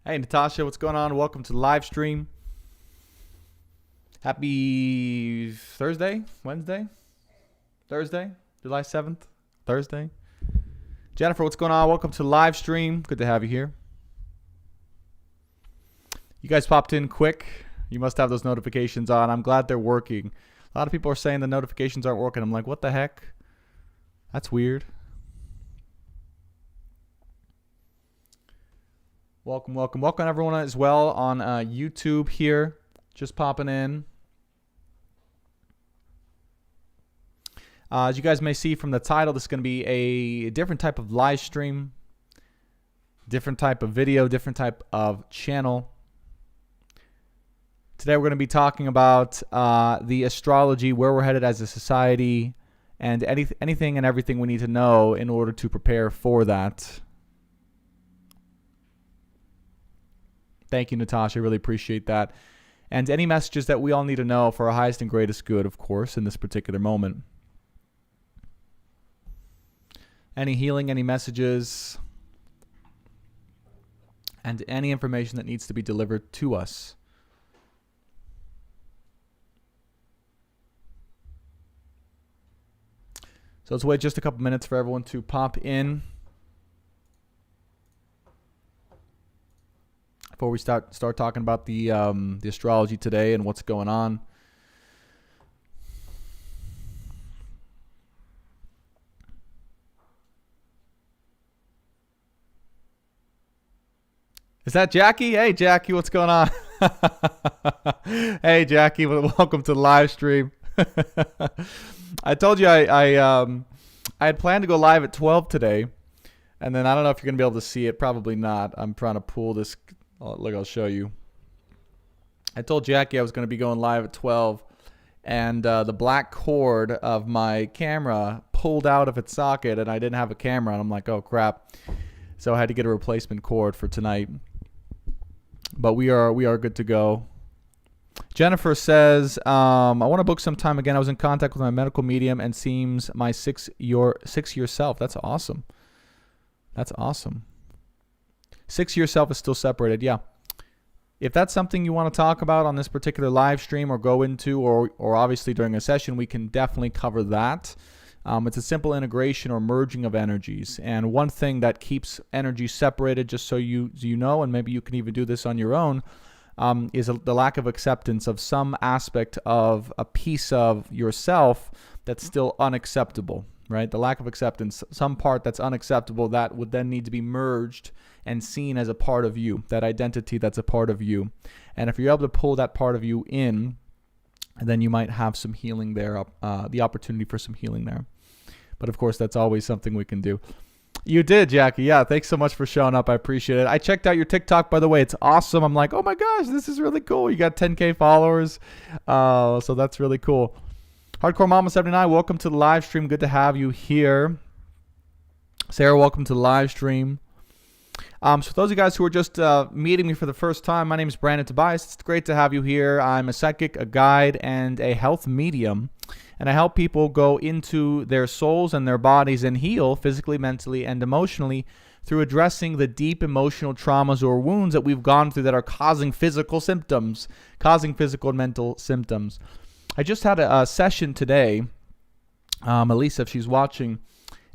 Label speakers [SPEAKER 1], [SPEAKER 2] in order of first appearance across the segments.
[SPEAKER 1] Hey, Natasha, what's going on? Welcome to the live stream. Happy Thursday, Wednesday, Thursday, July 7th, Thursday. Jennifer, what's going on? Welcome to the live stream. Good to have you here. You guys popped in quick. You must have those notifications on. I'm glad they're working. A lot of people are saying the notifications aren't working. I'm like, what the heck? That's weird. Welcome everyone as well on YouTube here. Just popping in. As you guys may see from the title, this is going to be a different type of live stream, different type of video, different type of channel. Today we're going to be talking about the astrology, where we're headed as a society, and anything and everything we need to know in order to prepare for that. Thank you, Natasha. I really appreciate that. And any messages that we all need to know for our highest and greatest good, of course, in this particular moment. Any healing, any messages, and any information that needs to be delivered to us. So let's wait just a couple minutes for everyone to pop in before we start talking about the astrology today and what's going on. Is that Jackie? Hey, Jackie, what's going on? Hey, Jackie, welcome to the live stream. I told you I had planned to go live at 12 today, and then I don't know if you're going to be able to see it. Probably not. I'm trying to pull this. Oh, look, I'll show you. I told Jackie I was going to be going live at 12, and the black cord of my camera pulled out of its socket, and I didn't have a camera, and I'm like, oh, crap. So I had to get a replacement cord for tonight. But we are good to go. Jennifer says, I want to book some time again. I was in contact with my medical medium and seems my six-year self. That's awesome. That's awesome. 6-year self is still separated. Yeah. If that's something you want to talk about on this particular live stream or go into, or obviously during a session, we can definitely cover that. It's a simple integration or merging of energies. And one thing that keeps energy separated, just so you know, and maybe you can even do this on your own, is the lack of acceptance of some aspect of a piece of yourself that's still unacceptable, right? The lack of acceptance, some part that's unacceptable that would then need to be merged and seen as a part of you, that identity that's a part of you. And if you're able to pull that part of you in, then you might have some healing there, the opportunity for some healing there. But of course, that's always something we can do. You did, Jackie. Yeah, thanks so much for showing up. I appreciate it. I checked out your TikTok, by the way. It's awesome. I'm like, oh my gosh, this is really cool. You got 10K followers. So that's really cool. Hardcore Mama 79, welcome to the live stream. Good to have you here. Sarah, welcome to the live stream. So for those of you guys who are just meeting me for the first time, my name is Brandon Tobias. It's great to have you here. I'm a psychic, a guide, and a health medium. And I help people go into their souls and their bodies and heal physically, mentally, and emotionally through addressing the deep emotional traumas or wounds that we've gone through that are causing physical symptoms, causing physical and mental symptoms. I just had a session today, Elisa, if she's watching,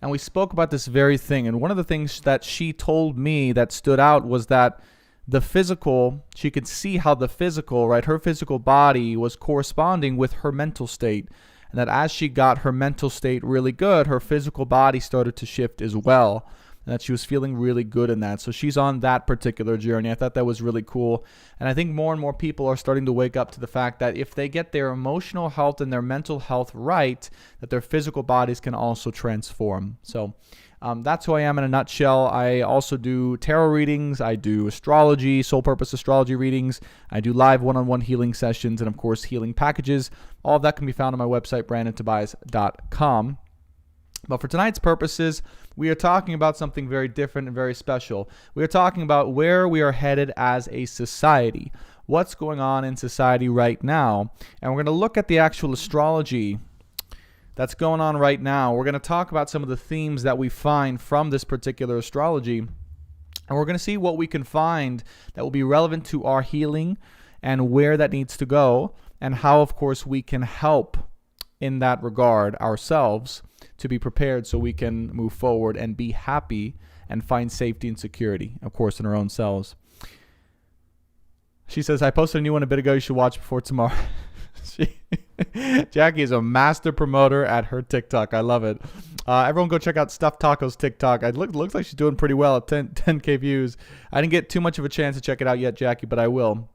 [SPEAKER 1] and we spoke about this very thing. And one of the things that she told me that stood out was that the physical, she could see how the physical, right, her physical body was corresponding with her mental state. And that as she got her mental state really good, her physical body started to shift as well. And that she was feeling really good in that. So she's on that particular journey. I thought that was really cool. And I think more and more people are starting to wake up to the fact that if they get their emotional health and their mental health right, that their physical bodies can also transform. So that's who I am in a nutshell. I also do tarot readings. I do astrology, soul purpose astrology readings. I do live one-on-one healing sessions and, of course, healing packages. All of that can be found on my website, brandontobias.com. But for tonight's purposes, we are talking about something very different and very special. We are talking about where we are headed as a society. What's going on in society right now. And we're going to look at the actual astrology that's going on right now. We're going to talk about some of the themes that we find from this particular astrology And we're going to see what we can find that will be relevant to our healing and where that needs to go, and how, of course, we can help in that regard ourselves to be prepared so we can move forward and be happy and find safety and security, of course, in our own selves. She says, I posted a new one a bit ago. You should watch before tomorrow. Jackie is a master promoter at her TikTok. I love it. Everyone go check out Stuffed Taco's TikTok. It looks like she's doing pretty well at 10K views. I didn't get too much of a chance to check it out yet, Jackie, but I will.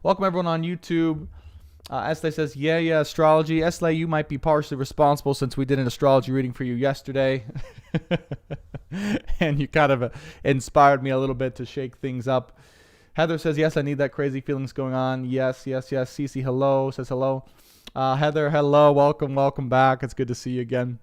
[SPEAKER 1] Welcome everyone on YouTube. Esley says, yeah, astrology. Esley, you might be partially responsible since we did an astrology reading for you yesterday. And you kind of inspired me a little bit to shake things up. Heather says, yes, I need that crazy feelings going on. Yes. Cece, hello, says hello. Heather, hello. Welcome back. It's good to see you again.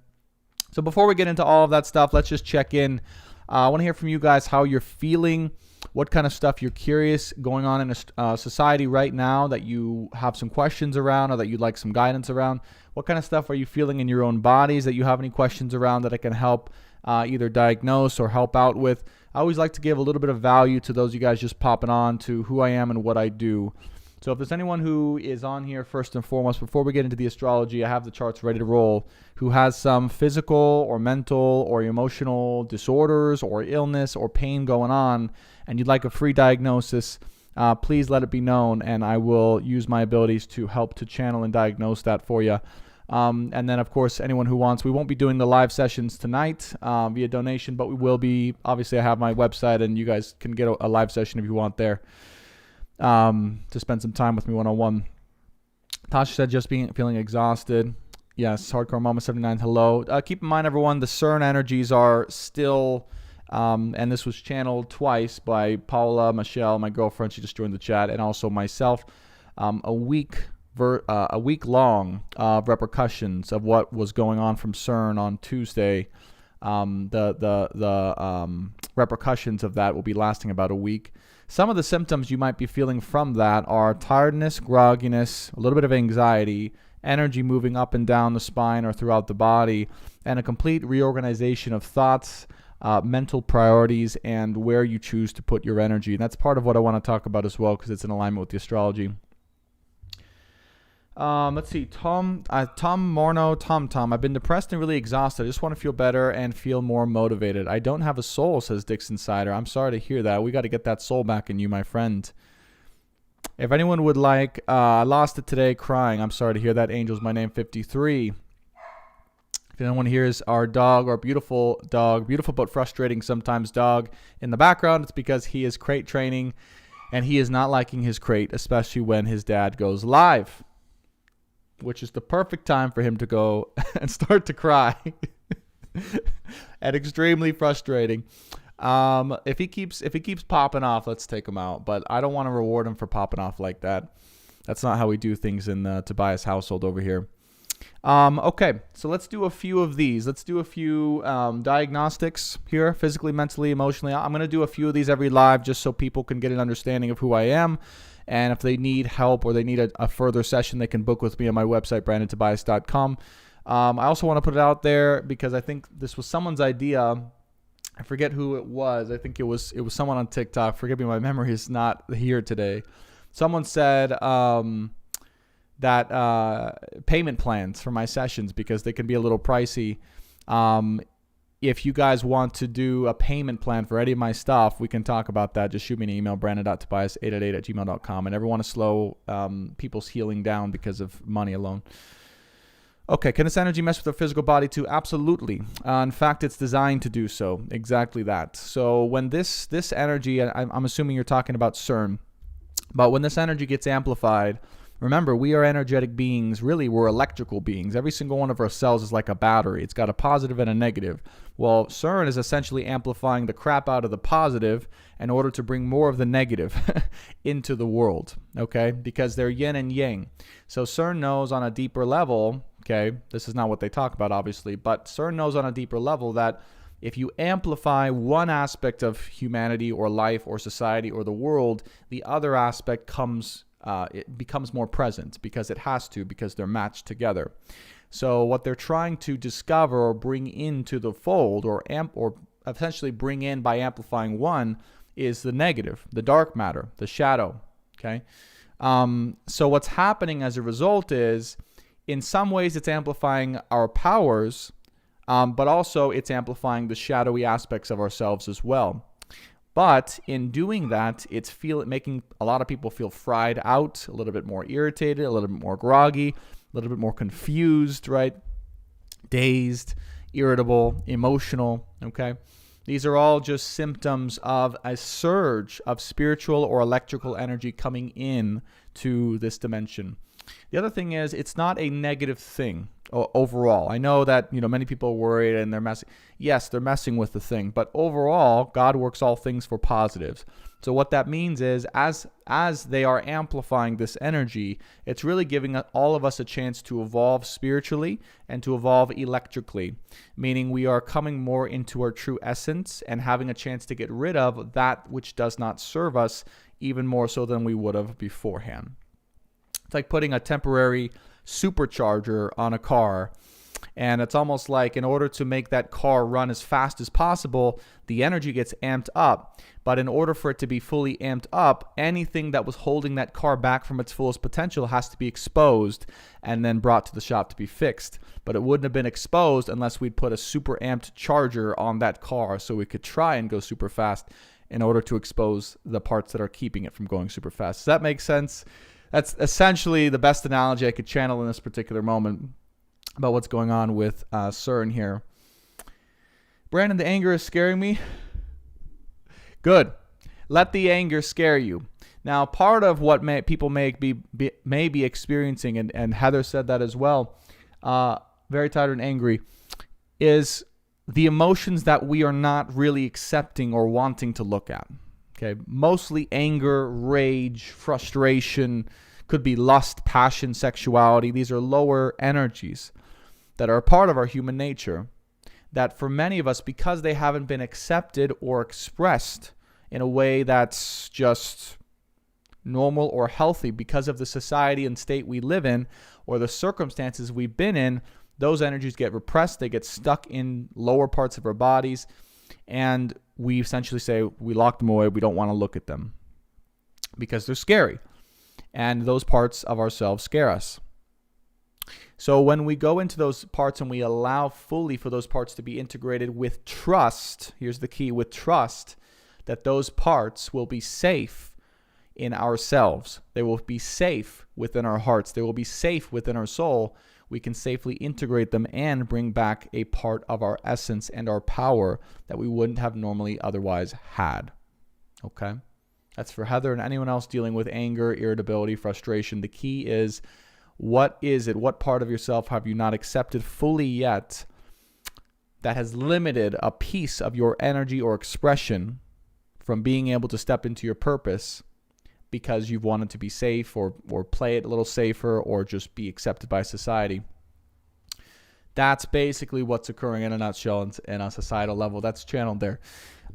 [SPEAKER 1] So before we get into all of that stuff, let's just check in. I want to hear from you guys how you're feeling, what kind of stuff you're curious going on in society right now that you have some questions around or that you'd like some guidance around. What kind of stuff are you feeling in your own bodies that you have any questions around that I can help either diagnose or help out with? I always like to give a little bit of value to those of you guys just popping on to who I am and what I do. So if there's anyone who is on here first and foremost, before we get into the astrology, I have the charts ready to roll, who has some physical or mental or emotional disorders or illness or pain going on, and you'd like a free diagnosis, please let it be known, and I will use my abilities to help to channel and diagnose that for you. And then, of course, anyone who wants, we won't be doing the live sessions tonight via donation, but we will be. Obviously, I have my website, and you guys can get a live session if you want there to spend some time with me one-on-one. Tasha said, just feeling exhausted. Yes, Hardcore Mama 79, hello. Keep in mind, everyone, the CERN energies are still, and this was channeled twice by Paula, Michelle, my girlfriend. She just joined the chat, and also myself. A week long of repercussions of what was going on from CERN on Tuesday. The repercussions of that will be lasting about a week. Some of the symptoms you might be feeling from that are tiredness, grogginess, a little bit of anxiety, energy moving up and down the spine or throughout the body, and a complete reorganization of thoughts, mental priorities, and where you choose to put your energy. And that's part of what I want to talk about as well, because it's in alignment with the astrology. Let's see. Tom Morno. I've been depressed and really exhausted. I just want to feel better and feel more motivated. I don't have a soul, says Dixon Sider. I'm sorry to hear that. We got to get that soul back in you, my friend. If anyone would like, I lost it today crying. I'm sorry to hear that. Angel's my name 53. If anyone hears our dog, our beautiful dog, beautiful but frustrating sometimes dog in the background, it's because he is crate training and he is not liking his crate, especially when his dad goes live, which is the perfect time for him to go and start to cry. And extremely frustrating. If he keeps popping off, let's take him out. But I don't want to reward him for popping off like that. That's not how we do things in the Tobias household over here. Okay, so let's do a few of these. Let's do a few diagnostics here, physically, mentally, emotionally. I'm going to do a few of these every live just so people can get an understanding of who I am. And if they need help or they need a further session, they can book with me on my website, brandontobias.com. I also want to put it out there because I think this was someone's idea. I forget who it was. I think it was someone on TikTok. Forgive me, my memory is not here today. Someone said that payment plans for my sessions, because they can be a little pricey. If you guys want to do a payment plan for any of my stuff, we can talk about that. Just shoot me an email, brandon.tobias888@gmail.com. I never want to slow people's healing down because of money alone. Okay, can this energy mess with the physical body too? Absolutely. In fact, it's designed to do so. Exactly that. So when this energy, I'm assuming you're talking about CERN, but when this energy gets amplified, remember, we are energetic beings. Really, we're electrical beings. Every single one of our cells is like a battery. It's got a positive and a negative. Well, CERN is essentially amplifying the crap out of the positive in order to bring more of the negative into the world, okay? Because they're yin and yang. So CERN knows on a deeper level, okay, this is not what they talk about, obviously, but CERN knows on a deeper level that if you amplify one aspect of humanity or life or society or the world, the other aspect it becomes more present because it has to, because they're matched together. So what they're trying to discover or bring into the fold or essentially bring in by amplifying one is the negative, the dark matter, the shadow. Okay. So what's happening as a result is, in some ways, it's amplifying our powers, but also it's amplifying the shadowy aspects of ourselves as well. But in doing that, it's making a lot of people feel fried out, a little bit more irritated, a little bit more groggy, a little bit more confused, right? Dazed, irritable, emotional, okay? These are all just symptoms of a surge of spiritual or electrical energy coming in to this dimension. The other thing is, it's not a negative thing overall. I know that, many people are worried and they're messing. Yes, they're messing with the thing, but overall, God works all things for positives. So what that means is, as they are amplifying this energy, it's really giving all of us a chance to evolve spiritually and to evolve electrically, meaning we are coming more into our true essence and having a chance to get rid of that which does not serve us, even more so than we would have beforehand. It's like putting a temporary supercharger on a car. And it's almost like, in order to make that car run as fast as possible, the energy gets amped up. But in order for it to be fully amped up, anything that was holding that car back from its fullest potential has to be exposed and then brought to the shop to be fixed. But it wouldn't have been exposed unless we'd put a super amped charger on that car so we could try and go super fast in order to expose the parts that are keeping it from going super fast. Does that make sense? That's essentially the best analogy I could channel in this particular moment about what's going on with CERN here. Brandon, the anger is scaring me. Good. Let the anger scare you. Now, part of what people may be experiencing, and Heather said that as well, very tired and angry, is the emotions that we are not really accepting or wanting to look at. Okay, mostly anger, rage, frustration, could be lust, passion, sexuality. These are lower energies that are a part of our human nature, that for many of us, because they haven't been accepted or expressed in a way that's just normal or healthy because of the society and state we live in or the circumstances we've been in, those energies get repressed, they get stuck in lower parts of our bodies, and we essentially say we lock them away, we don't want to look at them because they're scary. And those parts of ourselves scare us. So when we go into those parts and we allow fully for those parts to be integrated with trust, here's the key, with trust, that those parts will be safe in ourselves. They will be safe within our hearts. They will be safe within our soul. We can safely integrate them and bring back a part of our essence and our power that we wouldn't have normally otherwise had. Okay? That's for Heather and anyone else dealing with anger, irritability, frustration. The key is, what is it? What part of yourself have you not accepted fully yet that has limited a piece of your energy or expression from being able to step into your purpose because you've wanted to be safe or play it a little safer or just be accepted by society? That's basically what's occurring in a nutshell in a societal level. That's channeled there.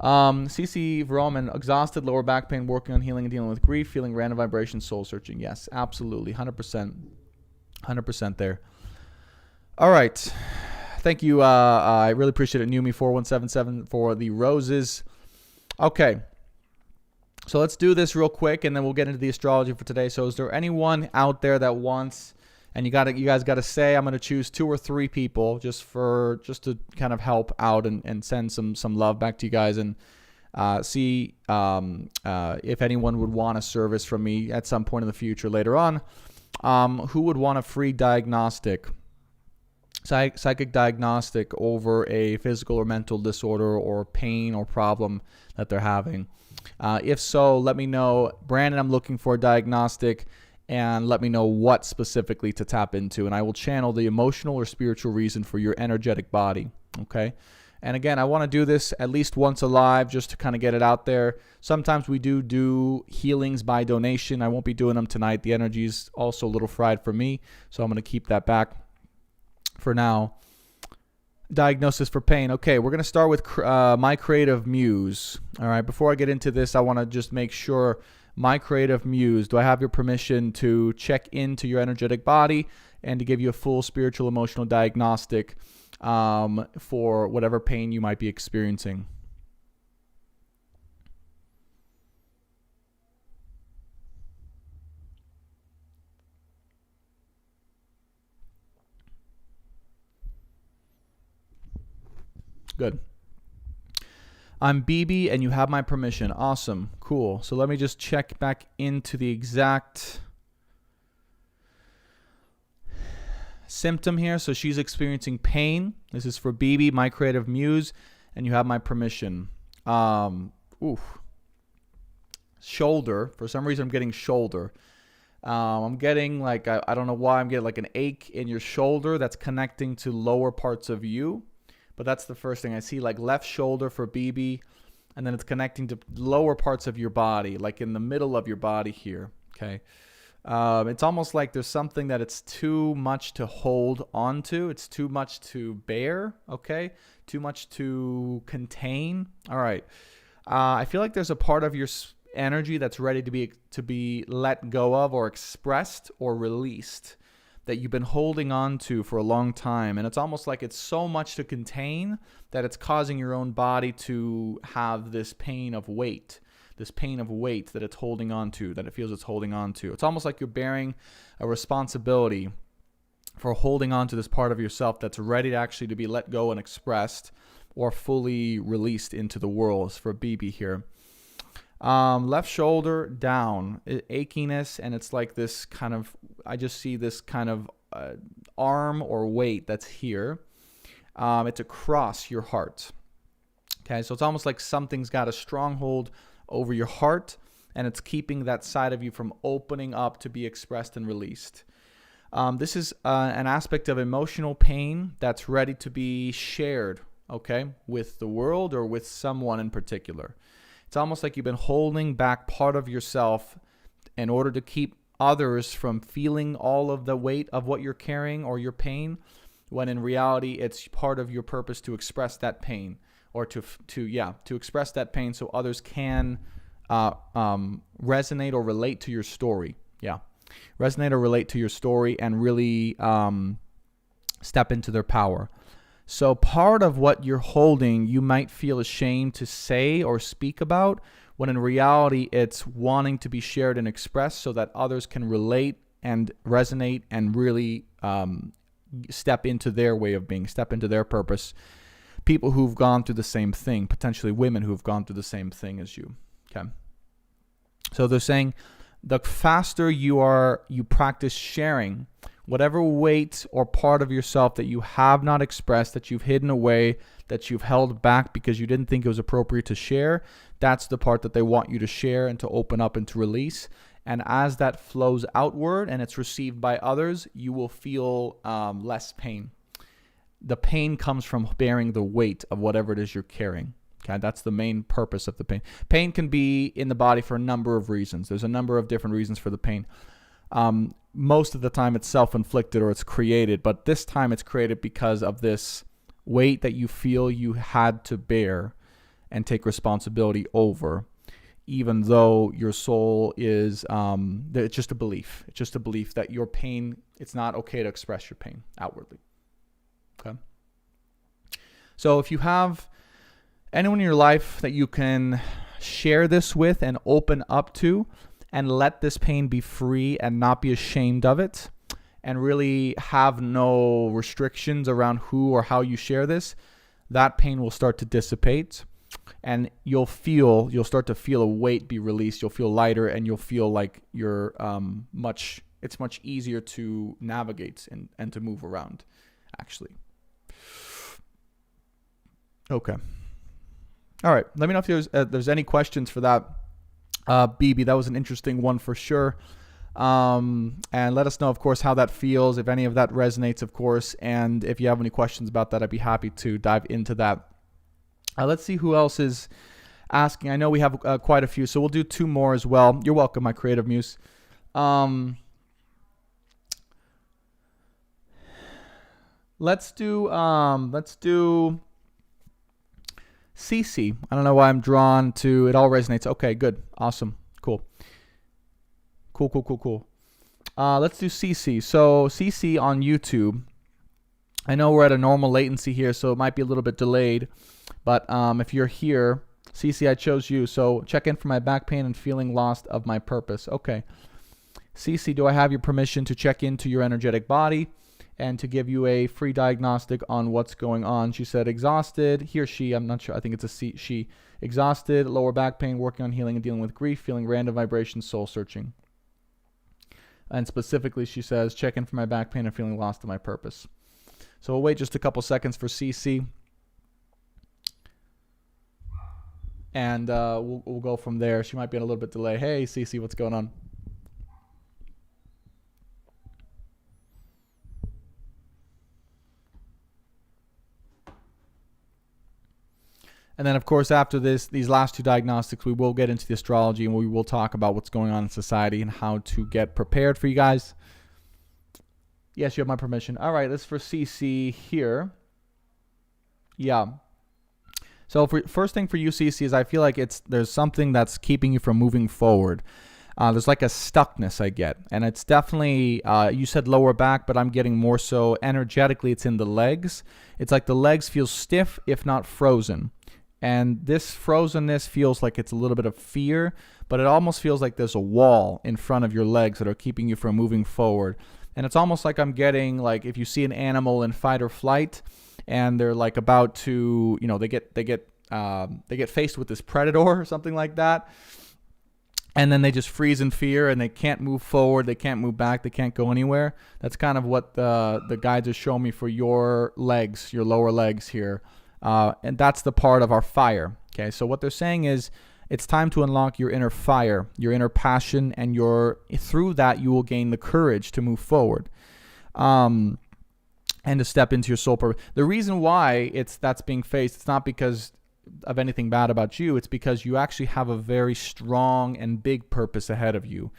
[SPEAKER 1] CC Vroman, exhausted, lower back pain, working on healing and dealing with grief, feeling random vibrations, soul searching. Yes, absolutely. 100%. 100% there. All right. Thank you. I really appreciate it. Numi4177 for the roses. Okay. So let's do this real quick, and then we'll get into the astrology for today. So is there anyone out there that wants, and you guys got to say, I'm going to choose 2 or 3 people just to kind of help out and send some love back to you guys, and see if anyone would want a service from me at some point in the future later on. Who would want a free diagnostic, psychic diagnostic over a physical or mental disorder or pain or problem that they're having? If so, let me know. Brandon, I'm looking for a diagnostic, and let me know what specifically to tap into, and I will channel the emotional or spiritual reason for your energetic body. Okay? And again, I want to do this at least once alive just to kind of get it out there. Sometimes we do healings by donation. I won't be doing them tonight. The energy is also a little fried for me, so I'm going to keep that back for now. Diagnosis for pain. Okay, we're going to start with my creative muse. All right, before I get into this, I want to just make sure, my creative muse, do I have your permission to check into your energetic body and to give you a full spiritual, emotional diagnostic for whatever pain you might be experiencing? Good. I'm BB and you have my permission. Awesome. Cool. So let me just check back into the exact symptom here. So she's experiencing pain. This is for BB, my creative muse, and you have my permission. Shoulder. For some reason, I'm getting shoulder. I'm getting like, I don't know why, I'm getting like an ache in your shoulder that's connecting to lower parts of you. But that's the first thing I see, like left shoulder for BB, and then it's connecting to lower parts of your body, like in the middle of your body here, okay? It's almost like there's something that it's too much to hold onto. It's too much to bear, okay? Too much to contain. All right. I feel like there's a part of your energy that's ready to be let go of or expressed or released that you've been holding on to for a long time. And it's almost like it's so much to contain that it's causing your own body to have this pain of weight that it's holding on to, that it feels it's holding on to. It's almost like you're bearing a responsibility for holding on to this part of yourself that's ready to actually to be let go and expressed or fully released into the world. For BB here. Left shoulder down, achiness, and it's like this kind of, I just see this kind of arm or weight that's here. It's across your heart. Okay, so it's almost like something's got a stronghold over your heart, and it's keeping that side of you from opening up to be expressed and released. This is an aspect of emotional pain that's ready to be shared, okay, with the world or with someone in particular. It's almost like you've been holding back part of yourself in order to keep others from feeling all of the weight of what you're carrying or your pain, when in reality it's part of your purpose to express that pain, or to express that pain so others can resonate or relate to your story. Yeah, resonate or relate to your story and really step into their power. So part of what you're holding, you might feel ashamed to say or speak about, when in reality it's wanting to be shared and expressed so that others can relate and resonate and really step into their way of being, step into their purpose. People who've gone through the same thing, potentially women who've gone through the same thing as you. Okay. So they're saying the faster you practice sharing whatever weight or part of yourself that you have not expressed, that you've hidden away, that you've held back because you didn't think it was appropriate to share, that's the part that they want you to share and to open up and to release. And as that flows outward and it's received by others, you will feel less pain. The pain comes from bearing the weight of whatever it is you're carrying. Okay, that's the main purpose of the pain. Pain can be in the body for a number of reasons. There's a number of different reasons for the pain. Most of the time it's self-inflicted or it's created, but this time it's created because of this weight that you feel you had to bear and take responsibility over, even though your soul is, it's just a belief. It's just a belief that your pain, it's not okay to express your pain outwardly. Okay. So if you have anyone in your life that you can share this with and open up to, and let this pain be free and not be ashamed of it, and really have no restrictions around who or how you share this, that pain will start to dissipate, and you'll start to feel a weight be released. You'll feel lighter, and you'll feel like you're it's much easier to navigate and to move around, actually. Okay. All right. Let me know if there's any questions for that. BB, that was an interesting one for sure. And let us know, of course, how that feels, if any of that resonates, of course. And if you have any questions about that, I'd be happy to dive into that. Let's see who else is asking. I know we have quite a few, so we'll do two more as well. You're welcome, my creative muse. Let's do CC. I don't know why I'm drawn to, it all resonates. Okay, good. Awesome. Cool. Let's do CC. So CC on YouTube. I know we're at a normal latency here, so it might be a little bit delayed. But if you're here, CC, I chose you. So check in for my back pain and feeling lost of my purpose. Okay. CC, do I have your permission to check into your energetic body and to give you a free diagnostic on what's going on. She said exhausted, he or she, I'm not sure, I think it's she, exhausted, lower back pain, working on healing and dealing with grief, feeling random vibrations, soul searching. And specifically, she says, check in for my back pain and feeling lost to my purpose. So we'll wait just a couple seconds for CC. And we'll go from there. She might be in a little bit delay. Hey, CC, what's going on? And then, of course, after these last two diagnostics, we will get into the astrology and we will talk about what's going on in society and how to get prepared for you guys. Yes, you have my permission. All right, this is for CC here. Yeah. So first thing for you, CC, is I feel like there's something that's keeping you from moving forward. There's like a stuckness I get. And it's definitely, you said lower back, but I'm getting more so energetically it's in the legs. It's like the legs feel stiff, if not frozen. And this frozenness feels like it's a little bit of fear, but it almost feels like there's a wall in front of your legs that are keeping you from moving forward. And it's almost like I'm getting, like, if you see an animal in fight or flight and they're like about to, they get faced with this predator or something like that. And then they just freeze in fear and they can't move forward, they can't move back, they can't go anywhere. That's kind of what the guides are showing me for your legs, your lower legs here. And that's the part of our fire. Okay, so what they're saying is it's time to unlock your inner fire, your inner passion, and through that you will gain the courage to move forward, and to step into your soul purpose. The reason why that's being faced, it's not because of anything bad about you. It's because you actually have a very strong and big purpose ahead of you.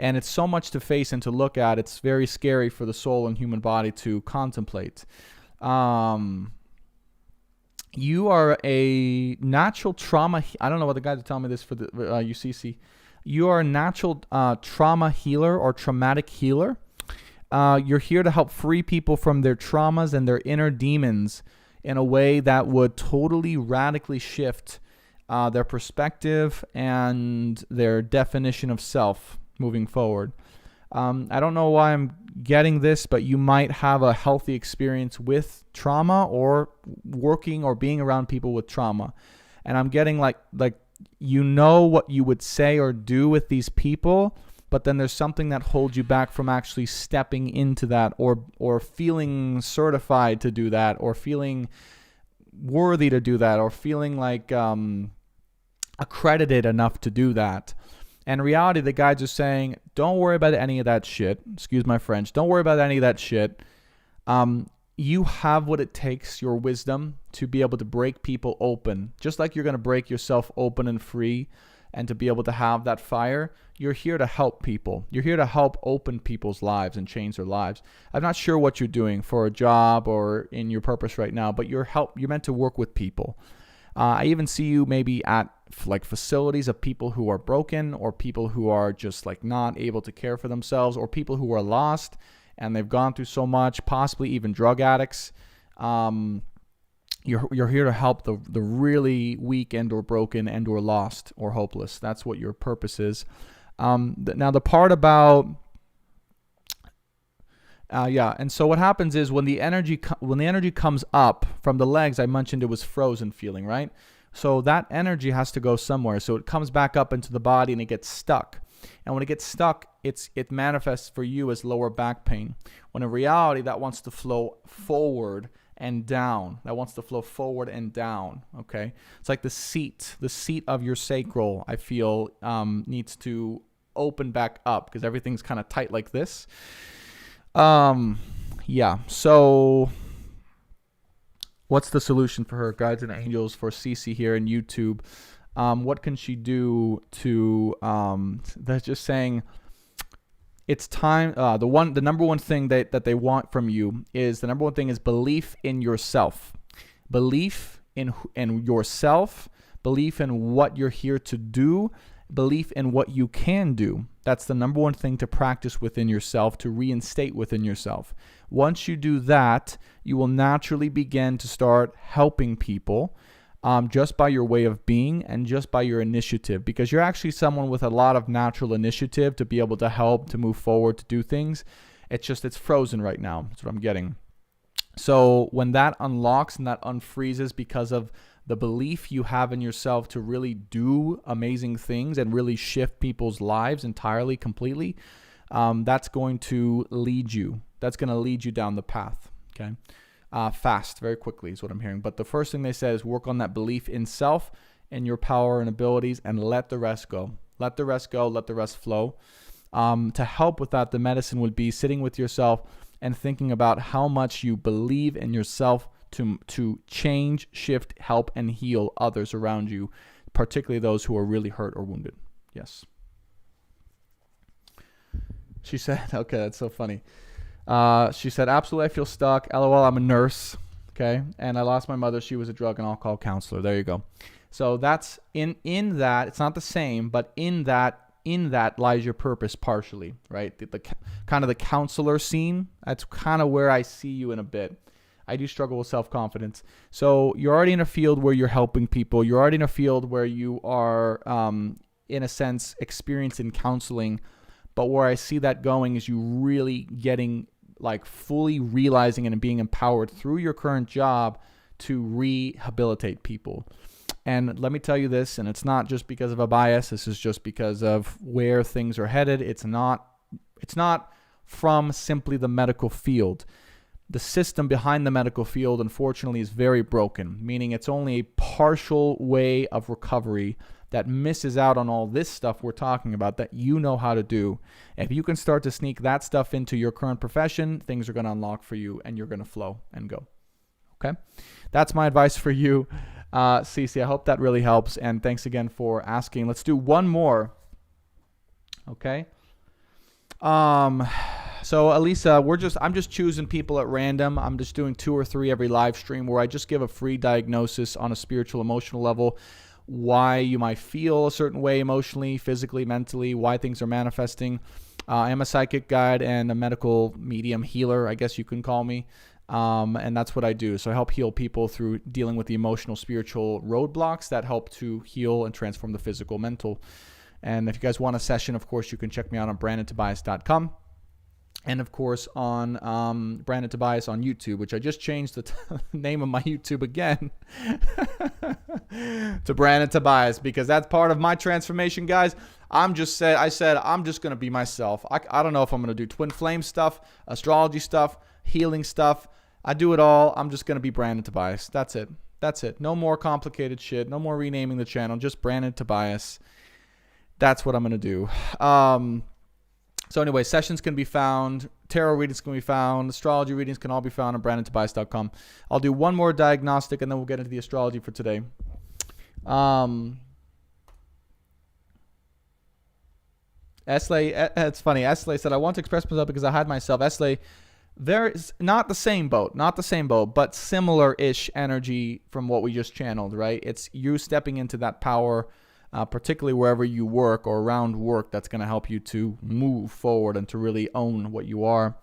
[SPEAKER 1] And it's so much to face and to look at. It's very scary for the soul and human body to contemplate. You are a natural trauma. I don't know what the guys are telling me this for the UCC. You are a natural trauma healer or traumatic healer. You're here to help free people from their traumas and their inner demons in a way that would totally radically shift their perspective and their definition of self moving forward. I don't know why I'm getting this, but you might have a healthy experience with trauma or working or being around people with trauma. And I'm getting like what you would say or do with these people, but then there's something that holds you back from actually stepping into that or feeling certified to do that or feeling worthy to do that or feeling like accredited enough to do that. And in reality, the guides are saying, don't worry about any of that shit. Excuse my French. Don't worry about any of that shit. You have what it takes, your wisdom, to be able to break people open. Just like you're going to break yourself open and free and to be able to have that fire, you're here to help people. You're here to help open people's lives and change their lives. I'm not sure what you're doing for a job or in your purpose right now, but you're meant to work with people. I even see you maybe at like facilities of people who are broken or people who are just like not able to care for themselves or people who are lost and they've gone through so much, possibly even drug addicts. You're here to help the really weak and or broken and or lost or hopeless. That's what your purpose is. Now the part about and so what happens is when the energy comes up from the legs, I mentioned it was frozen feeling, right? So that energy has to go somewhere. So it comes back up into the body and it gets stuck. And when it gets stuck, it manifests for you as lower back pain. When in reality, that wants to flow forward and down. That wants to flow forward and down. Okay, it's like the seat of your sacral. I feel needs to open back up because everything's kind of tight like this. So what's the solution for her? Guides and angels for CC here in YouTube. What can she do to, they're just saying it's time. The number one thing that they want from you is the number one thing is belief in yourself, belief in yourself, belief in what you're here to do, belief in what you can do. That's the number one thing to practice within yourself, to reinstate within yourself. Once you do that, you will naturally begin to start helping people just by your way of being and just by your initiative, because you're actually someone with a lot of natural initiative to be able to help, to move forward, to do things. It's frozen right now. That's what I'm getting. So when that unlocks and that unfreezes because of the belief you have in yourself to really do amazing things and really shift people's lives entirely, completely, that's going to lead you. That's going to lead you down the path. Okay. Fast, very quickly is what I'm hearing. But the first thing they said is work on that belief in self and your power and abilities, and let the rest go. Let the rest go. Let the rest flow. To help with that, the medicine would be sitting with yourself and thinking about how much you believe in yourself to change, shift, help, and heal others around you, particularly those who are really hurt or wounded. Yes. She said, okay, that's so funny. She said, absolutely, I feel stuck. LOL, I'm a nurse. Okay. And I lost my mother. She was a drug and alcohol counselor. There you go. So that's in that, it's not the same, but in that lies your purpose partially, right? The kind of the counselor scene, that's kind of where I see you in a bit. I do struggle with self-confidence. So you're already in a field where you're helping people. You're already in a field where you are, in a sense, experienced in counseling. But where I see that going is you really getting, like, fully realizing and being empowered through your current job to rehabilitate people. And let me tell you this, and it's not just because of a bias. This is just because of where things are headed. It's not from simply the medical field. The system behind the medical field, unfortunately, is very broken, meaning it's only a partial way of recovery that misses out on all this stuff we're talking about that you know how to do. If you can start to sneak that stuff into your current profession, things are going to unlock for you and you're going to flow and go. Okay? That's my advice for you, Cece. I hope that really helps. And thanks again for asking. Let's do one more. Okay? So Elisa, I'm just choosing people at random. I'm just doing 2 or 3 every live stream where I just give a free diagnosis on a spiritual, emotional level, why you might feel a certain way emotionally, physically, mentally, why things are manifesting. I am a psychic guide and a medical medium healer, I guess you can call me. And that's what I do. So I help heal people through dealing with the emotional, spiritual roadblocks that help to heal and transform the physical, mental. And if you guys want a session, of course, you can check me out on brandontobias.com. And, of course, on Brandon Tobias on YouTube, which I just changed the name of my YouTube again to Brandon Tobias, because that's part of my transformation, guys. I said I'm just going to be myself. I don't know if I'm going to do twin flame stuff, astrology stuff, healing stuff. I do it all. I'm just going to be Brandon Tobias. That's it. No more complicated shit. No more renaming the channel. Just Brandon Tobias. That's what I'm going to do. So anyway, sessions can be found, tarot readings can be found, astrology readings can all be found on brandontobias.com. I'll do one more diagnostic and then we'll get into the astrology for today. Esley, it's funny. Esley said, I want to express myself because I had myself. Esley, there is not the same boat, but similar-ish energy from what we just channeled, right? It's you stepping into that power, particularly wherever you work or around work, that's going to help you to move forward and to really own what you are.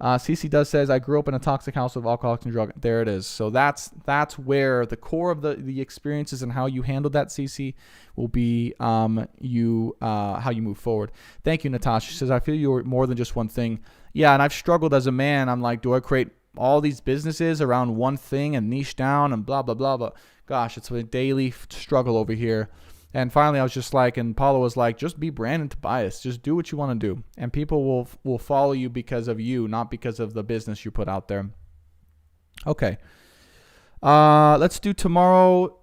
[SPEAKER 1] CC says, I grew up in a toxic house with alcoholics and drug. There it is. So that's where the core of the experiences and how you handle that, CC, will be how you move forward. Thank you, Natasha. She says, I feel you're more than just one thing. Yeah, and I've struggled as a man. I'm like, do I create all these businesses around one thing and niche down and blah, blah, blah. But gosh, it's a daily struggle over here. And finally, I was just like, and Paula was like, just be Brandon Tobias. Just do what you want to do. And people will follow you because of you, not because of the business you put out there. Okay. Let's do tomorrow.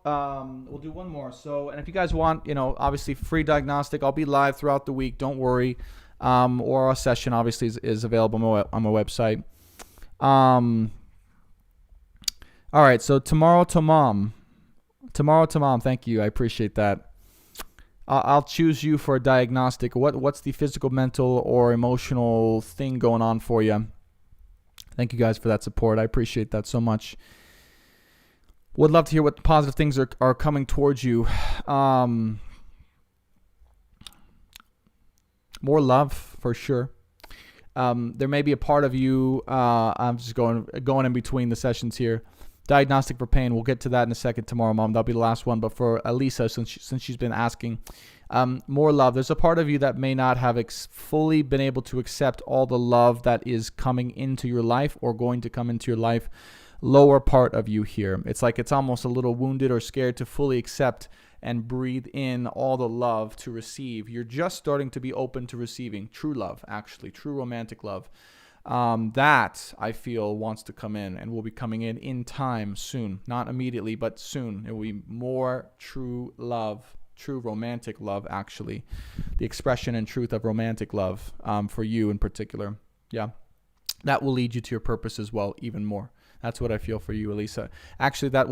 [SPEAKER 1] We'll do one more. So, and if you guys want, obviously free diagnostic, I'll be live throughout the week. Don't worry. Or our session obviously is available on my website. All right. So tomorrow to mom. Thank you. I appreciate that. I'll choose you for a diagnostic. What's the physical, mental, or emotional thing going on for you? Thank you guys for that support. I appreciate that so much. Would love to hear what positive things are coming towards you. More love for sure. There may be a part of you. I'm just going in between the sessions here. diagnostic for pain. We'll get to that in a second tomorrow, Mom. That'll be the last one. But for Elisa, since she's been asking, more love. There's a part of you that may not have fully been able to accept all the love that is coming into your life or going to come into your life. Lower part of you here. It's like it's almost a little wounded or scared to fully accept and breathe in all the love to receive. You're just starting to be open to receiving true love, actually, true romantic love. That I feel wants to come in and will be coming in time soon. Not immediately, but soon. It will be more true love, true romantic love, actually. The expression and truth of romantic love for you in particular. Yeah. That will lead you to your purpose as well, even more. That's what I feel for you, Elisa. Actually, that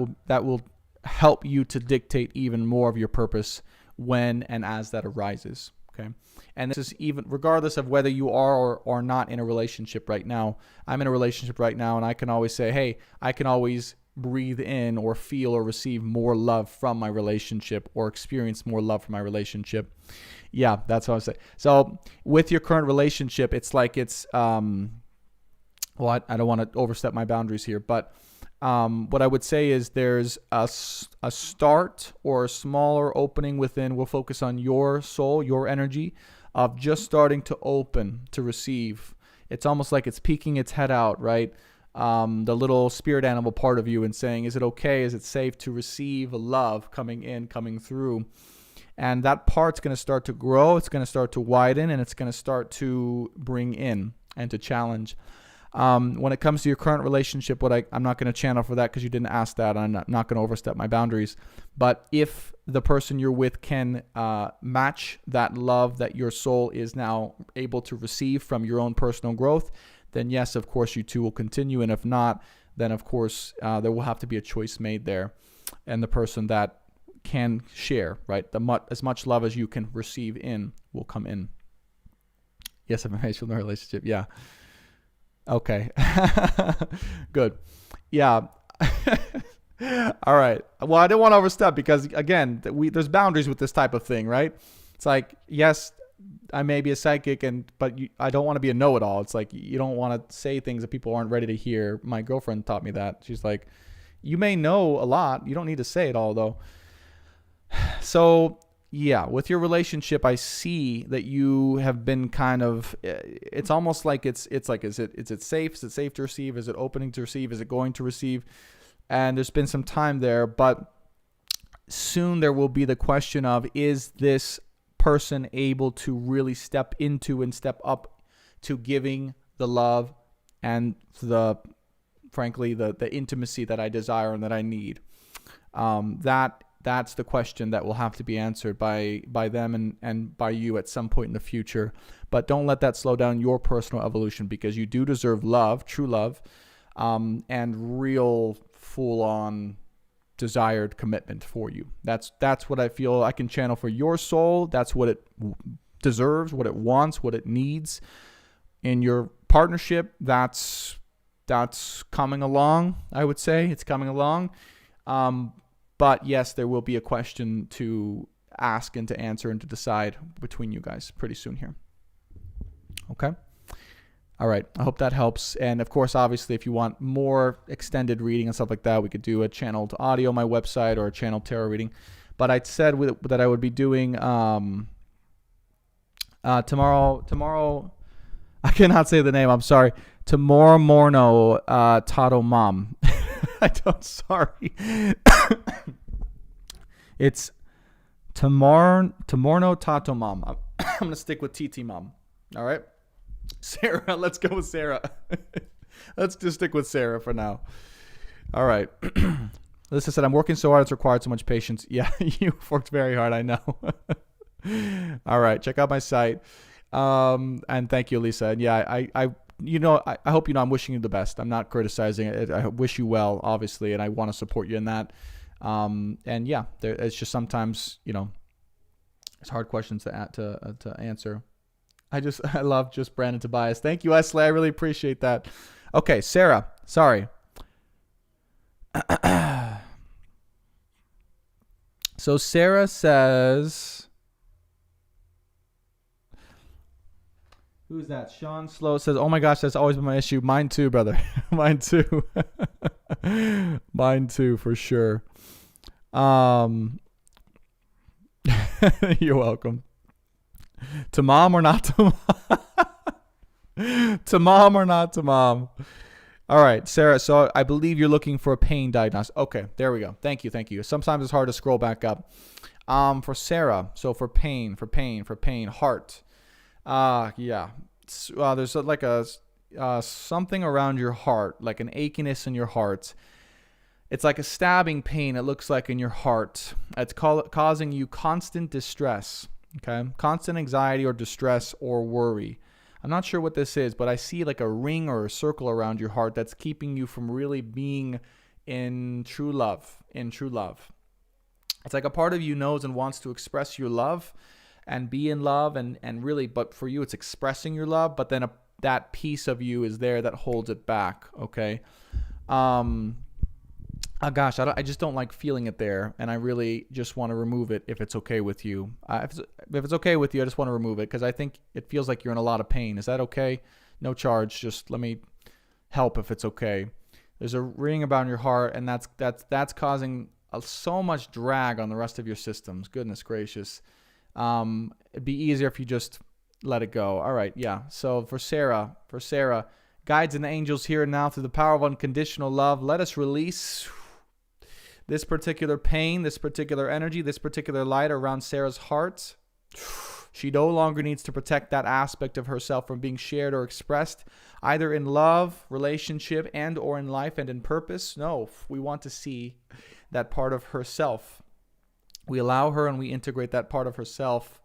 [SPEAKER 1] will help you to dictate even more of your purpose when and as that arises. Okay. And this is even regardless of whether you are or not in a relationship right now. I'm in a relationship right now, and I can always say, hey, I can always breathe in or feel or receive more love from my relationship or experience more love from my relationship. Yeah, that's what I say. So with your current relationship, it's like it's well, I don't want to overstep my boundaries here, but what I would say is there's a start or a smaller opening within. We'll focus on your soul, your energy of just starting to open to receive. It's almost like it's peeking its head out, right? The little spirit animal part of you and saying, is it okay? Is it safe to receive love coming in, coming through? And that part's going to start to grow. It's going to start to widen, and it's going to start to bring in and to challenge. When it comes to your current relationship, I'm not going to channel for that because you didn't ask that. I'm not going to overstep my boundaries. But if the person you're with can match that love that your soul is now able to receive from your own personal growth, then yes, of course, you two will continue. And if not, then of course, there will have to be a choice made there. And the person that can share, right, as much love as you can receive in will come in. Yes, I'm engaged in a relationship. Yeah. Okay. Good. Yeah. All right. Well, I didn't want to overstep because, again, there's boundaries with this type of thing, right? It's like, yes, I may be a psychic, but I don't want to be a know-it-all. It's like you don't want to say things that people aren't ready to hear. My girlfriend taught me that. She's like, you may know a lot. You don't need to say it all, though. So, yeah, with your relationship, I see that you have been kind of, it's almost like it's like, is it safe? Is it safe to receive? Is it opening to receive? Is it going to receive? And there's been some time there, but soon there will be the question of, is this person able to really step into and step up to giving the love and frankly, the intimacy that I desire and that I need? That's the question that will have to be answered by them and by you at some point in the future. But don't let that slow down your personal evolution, because you do deserve love, true love, and real full-on desired commitment for you. That's what I feel I can channel for your soul. That's what it deserves, what it wants, what it needs in your partnership. That's coming along, I would say. It's coming along. But yes, there will be a question to ask and to answer and to decide between you guys pretty soon here. Okay? All right. I hope that helps. And of course, obviously, if you want more extended reading and stuff like that, we could do a channeled audio on my website or a channeled tarot reading. But I said that I would be doing tomorrow. I cannot say the name. I'm sorry. Tomorrow morno Tato Mom. Sorry. It's Tomorno Tato Mom. I'm going to stick with TT Mom. All right. Sarah, let's go with Sarah. Let's just stick with Sarah for now. All right. Lisa said, I'm working so hard, it's required so much patience. Yeah, you worked very hard, I know. All right. Check out my site. And thank you, Lisa. And yeah, I hope you know I'm wishing you the best. I'm not criticizing it. I wish you well, obviously, and I want to support you in that. And yeah, it's just sometimes, it's hard questions to answer. I love just Brandon Tobias. Thank you, Esley. I really appreciate that. Okay, Sarah. Sorry. So Sarah says, who's that? Sean Slow says, oh my gosh, that's always been my issue. Mine too, brother. Mine too. Mine too, for sure. You're welcome. To mom or not to mom? To mom or not to mom? All right, Sarah. So I believe you're looking for a pain diagnosis. Okay, there we go. Thank you, thank you. Sometimes it's hard to scroll back up. For Sarah. So for pain, heart. Yeah. There's like a something around your heart, like an achiness in your heart. It's like a stabbing pain, it looks like, in your heart. It's causing you constant distress, okay? Constant anxiety or distress or worry. I'm not sure what this is, but I see like a ring or a circle around your heart that's keeping you from really being in true love, It's like a part of you knows and wants to express your love and be in love and really, but for you it's expressing your love, but then that piece of you is there that holds it back, okay? Oh gosh, I just don't like feeling it there, and I really just want to remove it if it's okay with you. If it's okay with you, I just want to remove it because I think it feels like you're in a lot of pain. Is that okay? No charge. Just let me help if it's okay. There's a ring about your heart, and that's causing so much drag on the rest of your systems. Goodness gracious. It'd be easier if you just let it go. All right, yeah. So for Sarah, guides and angels here and now through the power of unconditional love, let us release this particular pain, this particular energy, this particular light around Sarah's heart. She no longer needs to protect that aspect of herself from being shared or expressed, either in love, relationship, and or in life and in purpose. No, we want to see that part of herself. We allow her and we integrate that part of herself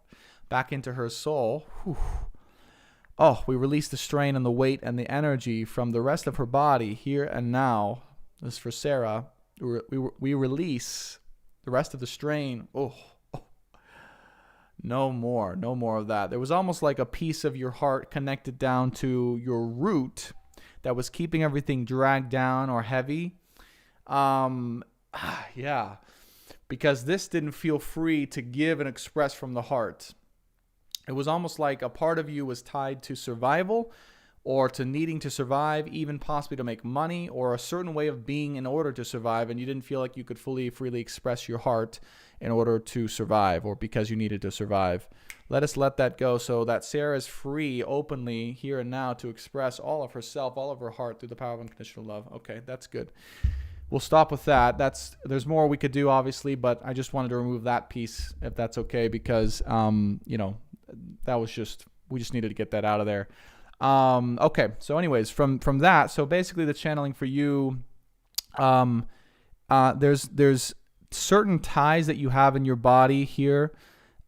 [SPEAKER 1] back into her soul. Whew. Oh, we release the strain and the weight and the energy from the rest of her body here and now. This is for Sarah. We release the rest of the strain. Oh, no more of that. There was almost like a piece of your heart connected down to your root that was keeping everything dragged down or heavy. Yeah, because this didn't feel free to give and express from the heart. It was almost like a part of you was tied to survival or to needing to survive, even possibly to make money or a certain way of being in order to survive, and you didn't feel like you could freely express your heart in order to survive or because you needed to survive. Let us let that go so that Sarah is free openly here and now to express all of herself, all of her heart through the power of unconditional love. Okay, that's good. We'll stop with that. There's more we could do, obviously, but I just wanted to remove that piece, if that's okay, because that was we just needed to get that out of there. Okay, so anyways, from that, so basically the channeling for you, there's certain ties that you have in your body here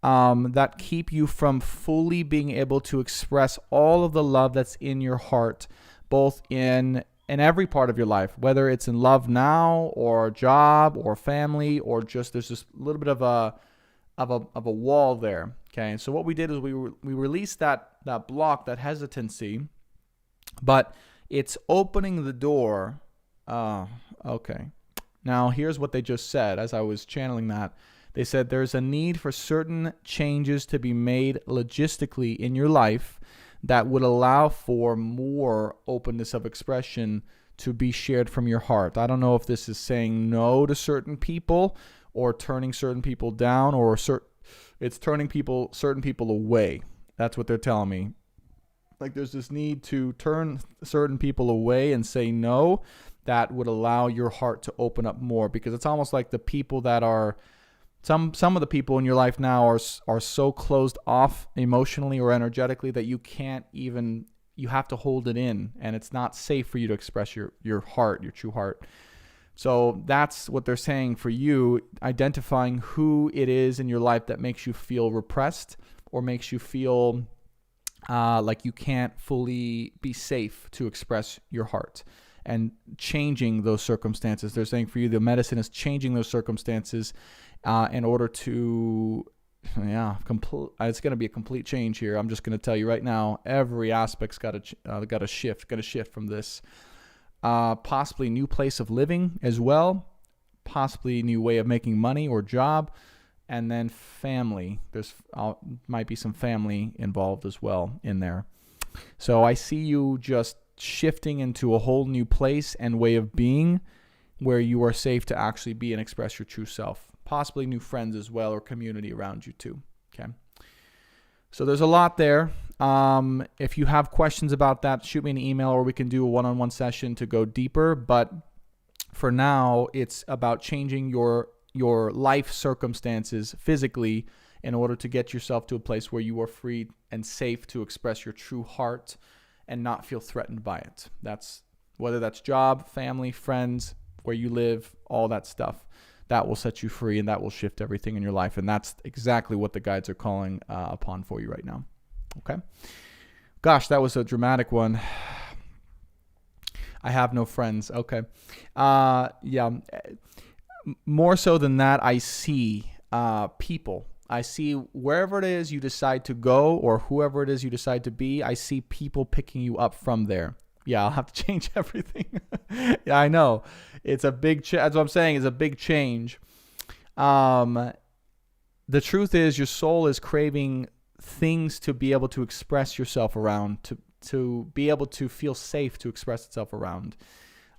[SPEAKER 1] that keep you from fully being able to express all of the love that's in your heart, both in every part of your life, whether it's in love now or job or family or just there's just a little bit of a wall there. Okay, so what we did is we released that block, that hesitancy, but it's opening the door. Okay. Now, here's what they just said as I was channeling that. They said there's a need for certain changes to be made logistically in your life that would allow for more openness of expression to be shared from your heart. I don't know if this is saying no to certain people or turning certain people down or it's turning certain people away. That's what they're telling me. Like there's this need to turn certain people away and say no that would allow your heart to open up more, because it's almost like the people that are some of the people in your life now are so closed off emotionally or energetically that you have to hold it in, and it's not safe for you to express your heart, your true heart. So that's what they're saying for you, identifying who it is in your life that makes you feel repressed or makes you feel like you can't fully be safe to express your heart, and changing those circumstances. They're saying for you, the medicine is changing those circumstances in order to, it's going to be a complete change here. I'm just going to tell you right now, every aspect's got to shift from this. Possibly new place of living as well, possibly new way of making money or job, and then family. There's might be some family involved as well in there. So I see you just shifting into a whole new place and way of being where you are safe to actually be and express your true self. Possibly new friends as well, or community around you too. Okay. So there's a lot there. If you have questions about that, shoot me an email, or we can do a one-on-one session to go deeper. But for now, it's about changing your life circumstances physically in order to get yourself to a place where you are free and safe to express your true heart and not feel threatened by it. That's whether that's job, family, friends, where you live, all that stuff. That will set you free, and that will shift everything in your life. And that's exactly what the guides are calling upon for you right now. Okay? Gosh, that was a dramatic one. I have no friends. Okay. Yeah. More so than that, I see people. I see wherever it is you decide to go, or whoever it is you decide to be, I see people picking you up from there. Yeah, I'll have to change everything. Yeah, I know. It's a big that's what I'm saying, is a big change. The truth is, your soul is craving things to be able to express yourself around, to be able to feel safe to express itself around,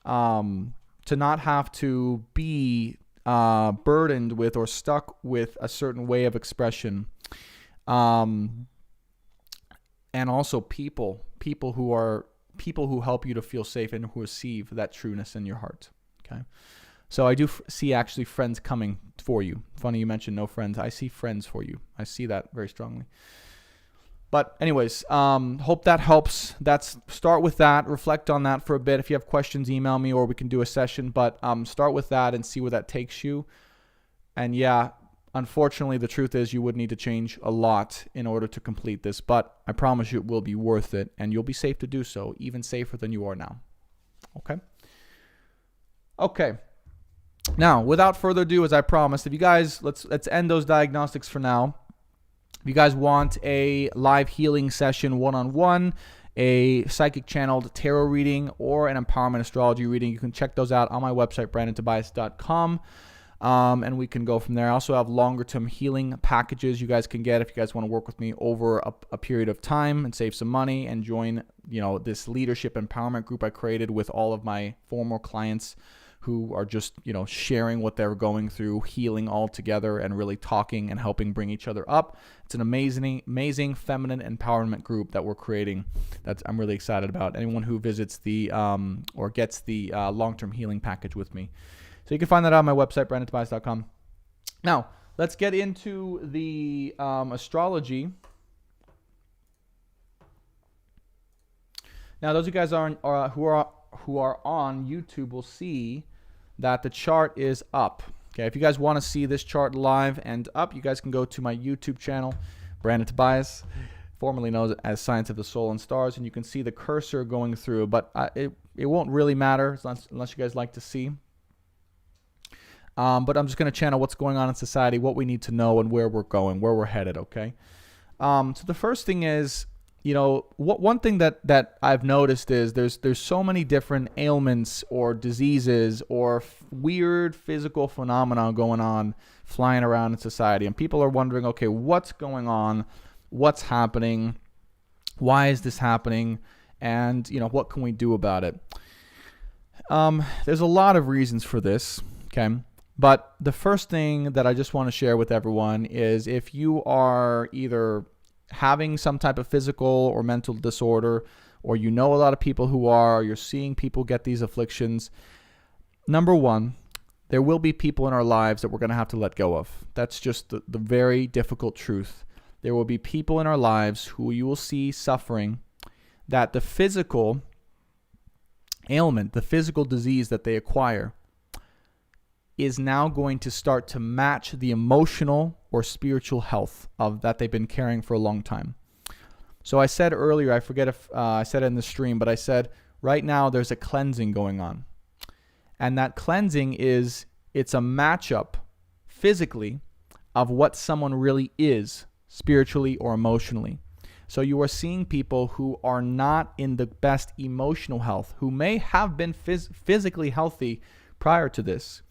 [SPEAKER 1] to not have to be burdened with or stuck with a certain way of expression, and also people who help you to feel safe and who receive that trueness in your heart. Okay, so I do see actually friends coming for you. Funny you mentioned no friends. I see friends for you. I see that very strongly. But anyways, hope that helps. Start with that. Reflect on that for a bit. If you have questions, email me, or we can do a session. But start with that and see where that takes you. And yeah, unfortunately, the truth is you would need to change a lot in order to complete this. But I promise you it will be worth it, and you'll be safe to do so, even safer than you are now. Okay? Okay. Now, without further ado, as I promised, if you guys, let's end those diagnostics for now. If you guys want a live healing session one-on-one, a psychic channeled tarot reading, or an empowerment astrology reading, you can check those out on my website, brandontobias.com, and we can go from there. I also have longer-term healing packages you guys can get if you guys want to work with me over a period of time and save some money and join, this leadership empowerment group I created with all of my former clients who are just, sharing what they're going through, healing all together, and really talking and helping bring each other up. It's an amazing feminine empowerment group that we're creating that I'm really excited about. Anyone who visits the or gets the long-term healing package with me. So you can find that on my website, brandontobias.com. Now, let's get into the astrology. Now, those of you guys who are on YouTube will see that the chart is up. Okay, if you guys want to see this chart live and up, you guys can go to my YouTube channel, Brandon Tobias, formerly known as Science of the Soul and Stars, and you can see the cursor going through, but it won't really matter unless you guys like to see. But I'm just going to channel what's going on in society, what we need to know, and where we're going, where we're headed, okay? So the first thing is, one thing that I've noticed is there's so many different ailments or diseases or weird physical phenomena going on, flying around in society, and people are wondering, okay, what's going on? What's happening? Why is this happening? And what can we do about it? There's a lot of reasons for this, okay? But the first thing that I just want to share with everyone is, if you are either having some type of physical or mental disorder, or a lot of people who are, or you're seeing people get these afflictions, number one, there will be people in our lives that we're going to have to let go of. That's just the very difficult truth. There will be people in our lives who you will see suffering, that the physical ailment, the physical disease that they acquire, is now going to start to match the emotional or spiritual health of that they've been carrying for a long time. So I said earlier, I forget if I said it in the stream, but I said right now there's a cleansing going on. And that cleansing it's a matchup physically of what someone really is, spiritually or emotionally. So you are seeing people who are not in the best emotional health, who may have been physically healthy prior to this,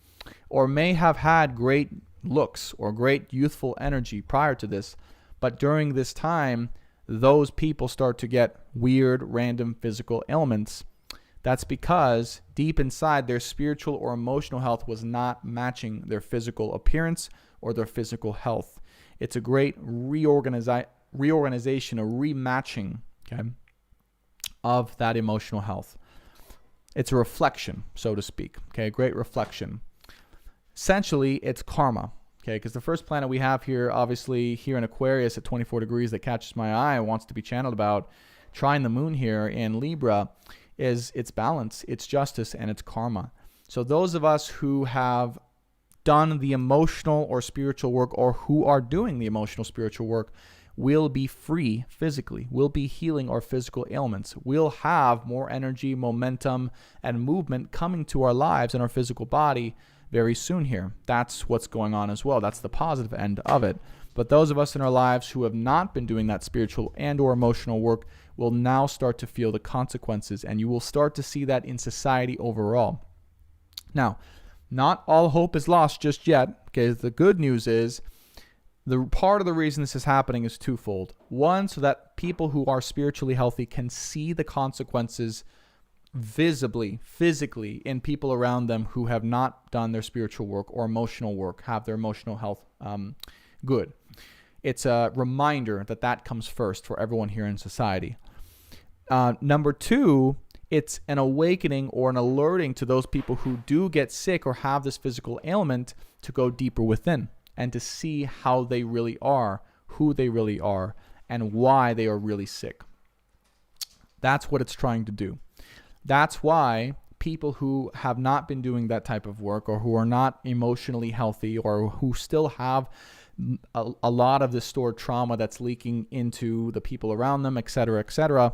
[SPEAKER 1] or may have had great looks or great youthful energy prior to this, but during this time, those people start to get weird, random physical ailments That's because deep inside, their spiritual or emotional health was not matching their physical appearance or their physical health. It's a great reorganization, a rematching, okay, of that emotional health. It's a reflection, so to speak, okay, a great reflection. Essentially, it's karma, okay, because the first planet we have here, obviously here in Aquarius at 24 degrees that catches my eye and wants to be channeled about, trine the moon here in Libra, is its balance, its justice, and its karma. So those of us who have done the emotional or spiritual work, or who are doing the emotional spiritual work, will be free physically, will be healing our physical ailments, we'll have more energy, momentum, and movement coming to our lives and our physical body very soon here. That's what's going on as well. That's the positive end of it. But those of us in our lives who have not been doing that spiritual and or emotional work will now start to feel the consequences, and you will start to see that in society overall. Now, not all hope is lost just yet, because the good news is the part of the reason this is happening is twofold. One, so that people who are spiritually healthy can see the consequences visibly, physically, in people around them who have not done their spiritual work or emotional work, have their emotional health good. It's a reminder that that comes first for everyone here in society. Number two, it's an awakening or an alerting to those people who do get sick or have this physical ailment to go deeper within and to see how they really are, who they really are, and why they are really sick. That's what it's trying to do. That's why people who have not been doing that type of work, or who are not emotionally healthy, or who still have a lot of the stored trauma that's leaking into the people around them, etc.,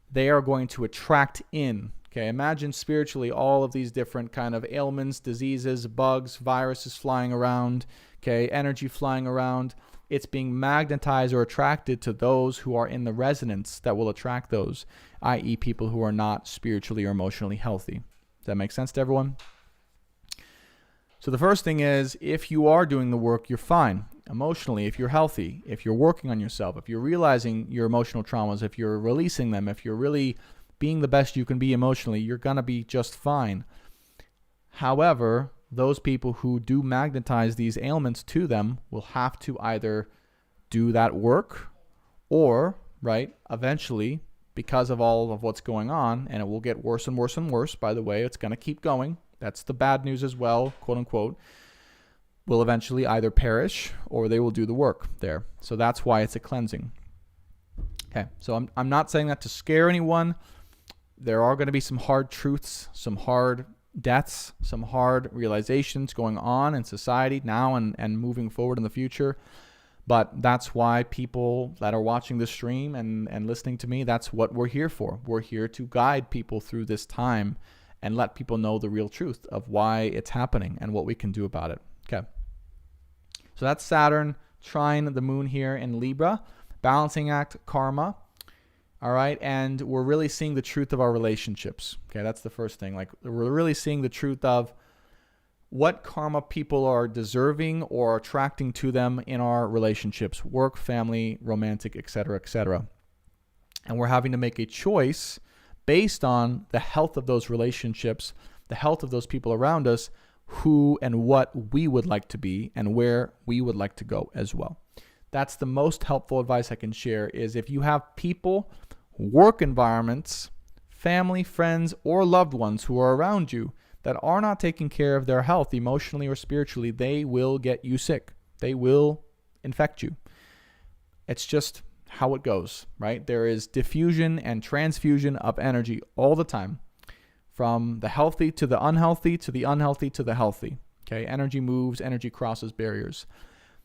[SPEAKER 1] they are going to attract in. Okay, imagine spiritually all of these different kind of ailments, diseases, bugs, viruses flying around, okay, energy flying around. It's being magnetized or attracted to those who are in the resonance that will attract those, i.e. people who are not spiritually or emotionally healthy. Does that make sense to everyone? So the first thing is, if you are doing the work, you're fine. Emotionally, if you're healthy, if you're working on yourself, if you're realizing your emotional traumas, if you're releasing them, if you're really being the best you can be emotionally, you're going to be just fine. However, those people who do magnetize these ailments to them will have to either do that work or, right, eventually, because of all of what's going on, and it will get worse and worse and worse, by the way, it's going to keep going. That's the bad news as well, quote unquote, will eventually either perish or they will do the work there. So that's why it's a cleansing. Okay, so I'm not saying that to scare anyone. There are going to be some hard truths, some hard deaths, some hard realizations going on in society now and moving forward in the future. But that's why people that are watching this stream and listening to me, that's what we're here for. We're here to guide people through this time and let people know the real truth of why it's happening and what we can do about it. Okay. So that's Saturn trine the moon here in Libra, balancing act karma. All right. And we're really seeing the truth of our relationships. Okay. That's the first thing. Like, we're really seeing the truth of what karma people are deserving or attracting to them in our relationships, work, family, romantic, etc., etc. And we're having to make a choice based on the health of those relationships, the health of those people around us, who and what we would like to be and where we would like to go as well. That's the most helpful advice I can share, is if you have people, work environments, family, friends, or loved ones who are around you that are not taking care of their health emotionally or spiritually, they will get you sick. They will infect you. It's just how it goes, right? There is diffusion and transfusion of energy all the time, from the healthy to the unhealthy to the unhealthy to the healthy. Okay, energy moves, energy crosses barriers.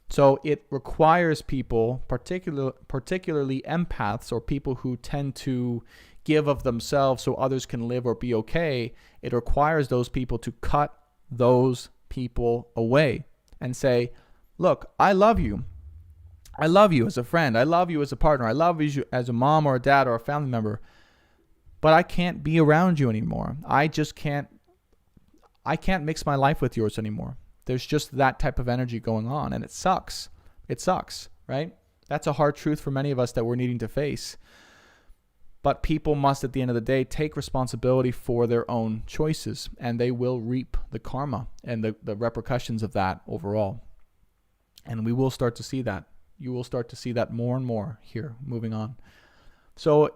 [SPEAKER 1] So it requires people, particularly empaths or people who tend to give of themselves so others can live or be okay. It requires those people to cut those people away and say, look, I love you. I love you as a friend. I love you as a partner. I love you as a mom or a dad or a family member. But I can't be around you anymore. I can't mix my life with yours anymore. There's just that type of energy going on, and it sucks. It sucks, right? That's a hard truth for many of us that we're needing to face. But people must, at the end of the day, take responsibility for their own choices, and they will reap the karma and the repercussions of that overall. And we will start to see that. You will start to see that more and more here, moving on. So,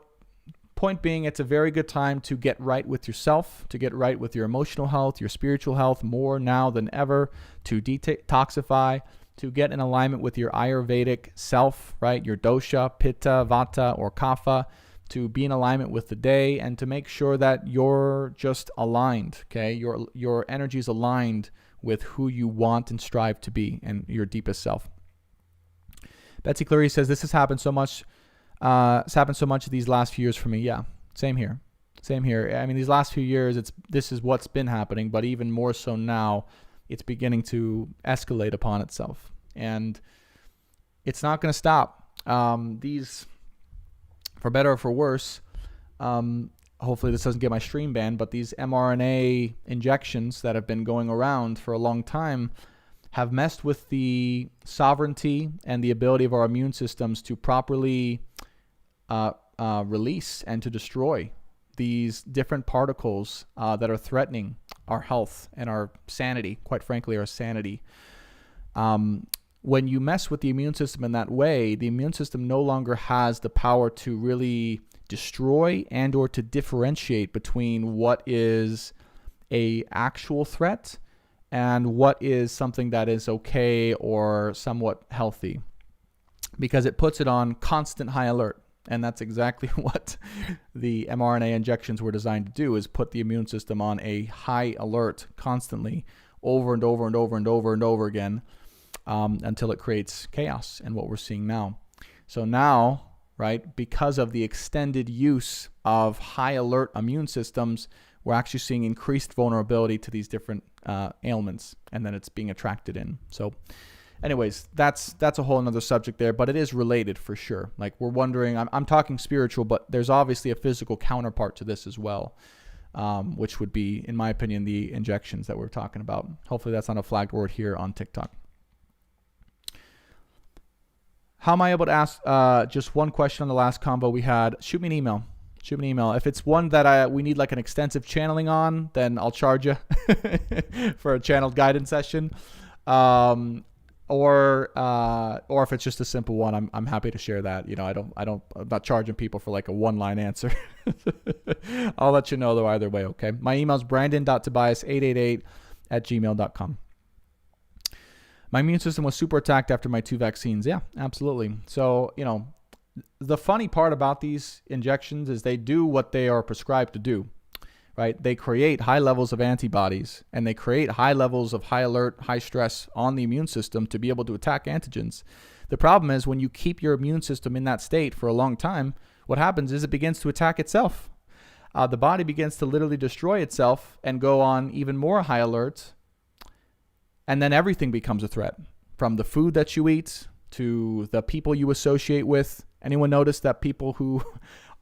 [SPEAKER 1] point being, it's a very good time to get right with yourself, to get right with your emotional health, your spiritual health, more now than ever, to detoxify, to get in alignment with your Ayurvedic self, right? Your dosha, pitta, vata, or kapha, to be in alignment with the day, and to make sure that you're just aligned, okay? Your energy is aligned with who you want and strive to be and your deepest self. Betsy Clary says, this has happened so much. It's happened so much these last few years for me. Yeah, same here. Same here. I mean, these last few years, this is what's been happening, but even more so now, it's beginning to escalate upon itself. And it's not going to stop. These, for better or for worse, hopefully this doesn't get my stream banned, but these mRNA injections that have been going around for a long time have messed with the sovereignty and the ability of our immune systems to properly release and to destroy these different particles that are threatening our health and our sanity, quite frankly, our sanity. When you mess with the immune system in that way, the immune system no longer has the power to really destroy and or to differentiate between what is a actual threat and what is something that is okay or somewhat healthy, because it puts it on constant high alert. And that's exactly what the mRNA injections were designed to do, is put the immune system on a high alert constantly over and over and over and over and over again until it creates chaos, and what we're seeing now. So now, right, because of the extended use of high alert immune systems, we're actually seeing increased vulnerability to these different ailments, and then it's being attracted in. So anyways, that's a whole another subject there, but it is related for sure. Like, we're wondering, I'm talking spiritual, but there's obviously a physical counterpart to this as well, which would be, in my opinion, the injections that we're talking about. Hopefully that's not a flagged word here on TikTok. How am I able to ask just one question on the last combo we had? Shoot me an email. Shoot me an email. If it's one that we need like an extensive channeling on, then I'll charge you for a channeled guidance session. Or if it's just a simple one, I'm happy to share that. You know, I'm not charging people for like a one-line answer. I'll let you know though either way, okay? My email is brandon.tobias888@gmail.com. My immune system was super attacked after my 2 vaccines. Yeah, absolutely. So, you know, the funny part about these injections is they do what they are prescribed to do, right? They create high levels of antibodies, and they create high levels of high alert, high stress on the immune system to be able to attack antigens. The problem is when you keep your immune system in that state for a long time, what happens is it begins to attack itself. The body begins to literally destroy itself and go on even more high alert. And then everything becomes a threat, from the food that you eat to the people you associate with. Anyone notice that people who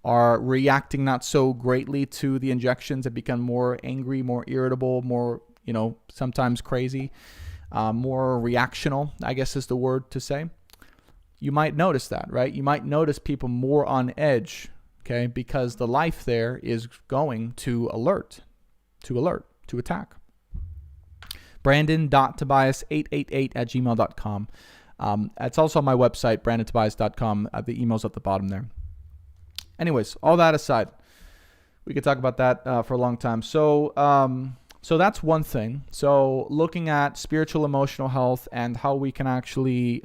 [SPEAKER 1] are reacting not so greatly to the injections have become more angry, more irritable, more, you know, sometimes crazy, more reactional, I guess is the word to say. You might notice that, right? You might notice people more on edge, okay, because the life there is going to to attack. Brandon.tobias888@gmail.com. It's also on my website, brandontobias.com. The email's at the bottom there. Anyways, all that aside, we could talk about that for a long time. So that's one thing. So looking at spiritual, emotional health and how we can actually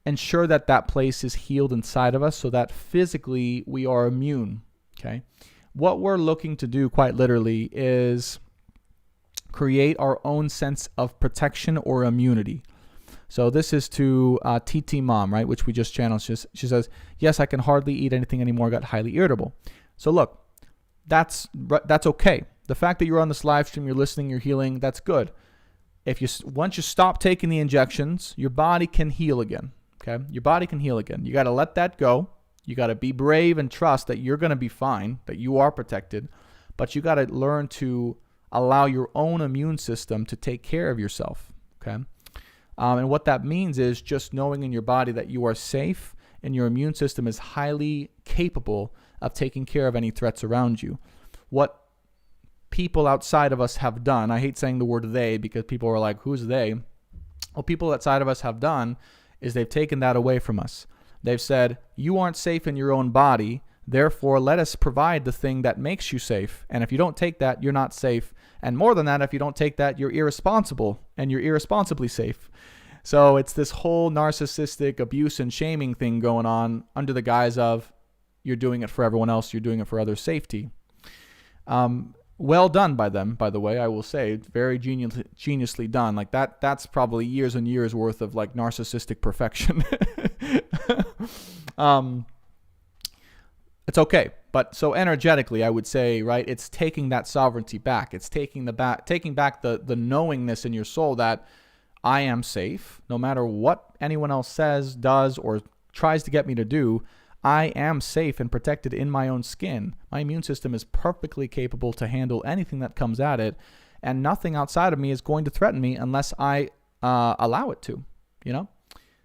[SPEAKER 1] ensure that that place is healed inside of us so that physically we are immune, okay? What we're looking to do quite literally is create our own sense of protection or immunity. So this is to TT Mom, right, which we just channeled. She says, yes, I can hardly eat anything anymore. Got highly irritable. So look, that's okay. The fact that you're on this live stream, you're listening, you're healing, that's good. Once you stop taking the injections, your body can heal again. Okay, your body can heal again. You got to let that go. You got to be brave and trust that you're going to be fine, that you are protected. But you got to learn to allow your own immune system to take care of yourself, okay? And what that means is just knowing in your body that you are safe and your immune system is highly capable of taking care of any threats around you. What people outside of us have done, I hate saying the word they because people are like, who's they? What people outside of us have done is they've taken that away from us. They've said, you aren't safe in your own body, therefore let us provide the thing that makes you safe. And if you don't take that, you're not safe. And more than that, if you don't take that, you're irresponsible, and you're irresponsibly safe. So it's this whole narcissistic abuse and shaming thing going on under the guise of you're doing it for everyone else, you're doing it for others' safety. Well done by them, by the way, I will say. Very geniusly done. Like that's probably years and years worth of like narcissistic perfection. It's okay. But so energetically, I would say, right, it's taking that sovereignty back. It's taking back the knowingness in your soul that I am safe. No matter what anyone else says, does, or tries to get me to do, I am safe and protected in my own skin. My immune system is perfectly capable to handle anything that comes at it, and nothing outside of me is going to threaten me unless I allow it to. You know,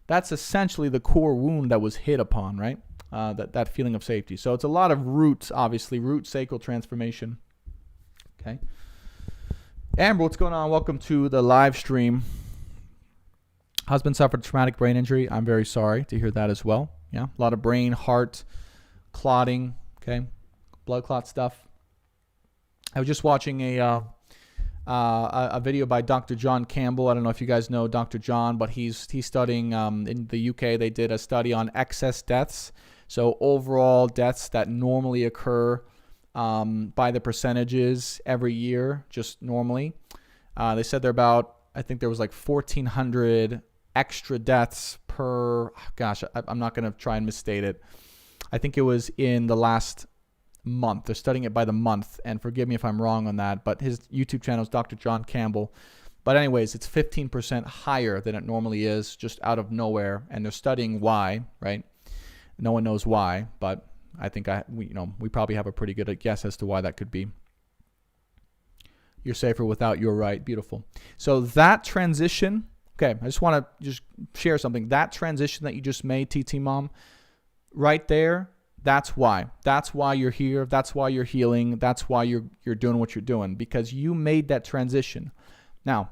[SPEAKER 1] that's essentially the core wound that was hit upon, right? That feeling of safety. So it's a lot of roots, obviously, root sacral transformation. Okay. Amber, what's going on? Welcome to the live stream. Husband suffered traumatic brain injury. I'm very sorry to hear that as well. Yeah, a lot of brain, heart, clotting, okay, blood clot stuff. I was just watching a video by Dr. John Campbell. I don't know if you guys know Dr. John, but he's studying in the UK. They did a study on excess deaths, so overall deaths that normally occur by the percentages every year, just normally. They said they're about, I think there was like 1,400 extra deaths per, gosh, I'm not going to try and misstate it. I think it was in the last month. They're studying it by the month, and forgive me if I'm wrong on that, but his YouTube channel is Dr. John Campbell. But anyways, it's 15% higher than it normally is, just out of nowhere, and they're studying why, right? No one knows why, but I think we probably have a pretty good guess as to why that could be. You're safer without your right. Beautiful. So that transition, okay, I just want to just share something. That transition that you just made, TT Mom, right there, that's why. That's why you're here. That's why you're healing. That's why you're doing what you're doing, because you made that transition. Now,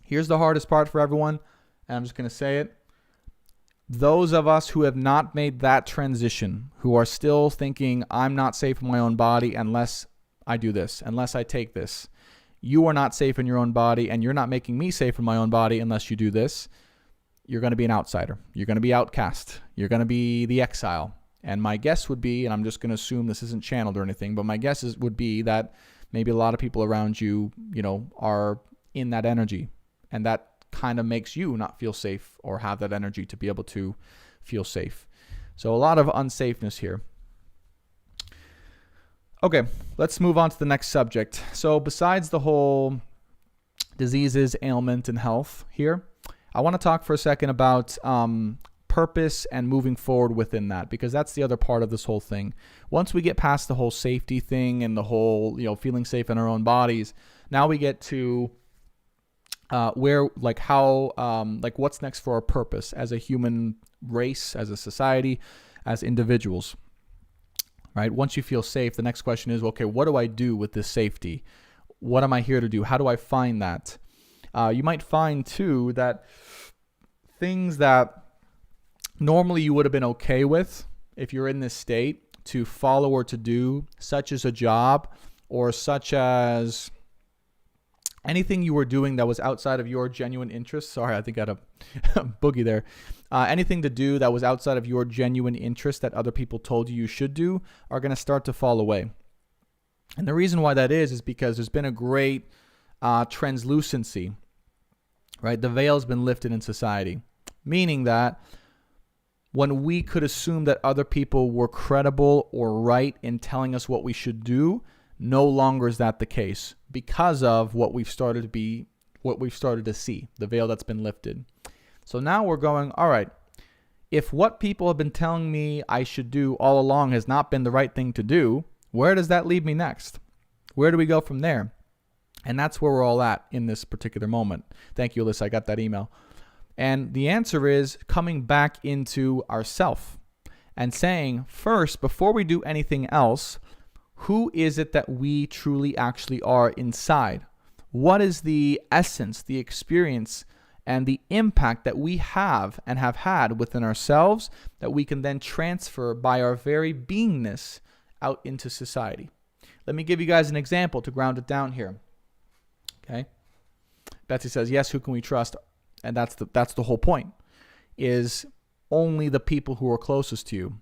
[SPEAKER 1] here's the hardest part for everyone, and I'm just going to say it. Those of us who have not made that transition, who are still thinking, I'm not safe in my own body unless I do this, unless I take this. You are not safe in your own body, and you're not making me safe in my own body unless you do this. You're going to be an outsider. You're going to be outcast. You're going to be the exile. And my guess would be, and I'm just going to assume this isn't channeled or anything, but my guess would be that maybe a lot of people around you, are in that energy, and that kind of makes you not feel safe or have that energy to be able to feel safe. So a lot of unsafeness here. Okay, let's move on to the next subject. So besides the whole diseases, ailment, and health here, I want to talk for a second about purpose and moving forward within that, because that's the other part of this whole thing. Once we get past the whole safety thing and the whole, feeling safe in our own bodies, now we get to what's next for our purpose as a human race, as a society, as individuals. Right? Once you feel safe, the next question is, okay, what do I do with this safety? What am I here to do? How do I find that? You might find, too, that things that normally you would have been okay with if you're in this state to follow or to do, such as a job or such as anything you were doing that was outside of your genuine interest. Sorry, I think I had a boogie there. Anything to do that was outside of your genuine interest that other people told you should do are going to start to fall away. And the reason why that is because there's been a great translucency, right? The veil's been lifted in society, meaning that when we could assume that other people were credible or right in telling us what we should do, no longer is that the case because of what we've started to see, the veil that's been lifted. So now we're going, all right, if what people have been telling me I should do all along has not been the right thing to do, where does that leave me next? Where do we go from there? And that's where we're all at in this particular moment. Thank you, Alyssa. I got that email. And the answer is coming back into ourself and saying, first, before we do anything else, who is it that we truly actually are inside? What is the essence, the experience, and the impact that we have and have had within ourselves that we can then transfer by our very beingness out into society? Let me give you guys an example to ground it down here. Okay? Betsy says, yes, who can we trust? And that's the whole point, is only the people who are closest to you.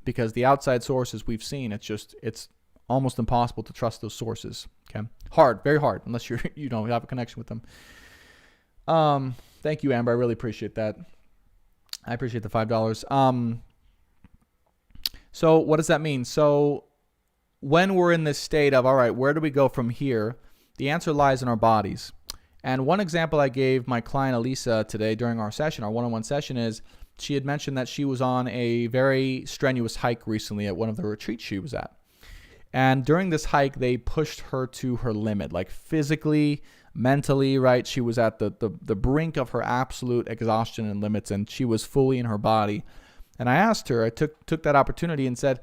[SPEAKER 1] Because the outside sources we've seen, it's almost impossible to trust those sources. Okay? Hard, very hard, unless you don't have a connection with them. Thank you, Amber. I really appreciate that. I appreciate the $5. So what does that mean? So when we're in this state of, all right, where do we go from here? The answer lies in our bodies. And one example I gave my client Elisa today during our session, our one-on-one session, is she had mentioned that she was on a very strenuous hike recently at one of the retreats she was at. And during this hike, they pushed her to her limit, like physically, mentally, right? She was at the brink of her absolute exhaustion and limits, and she was fully in her body. And I asked her, I took that opportunity and said,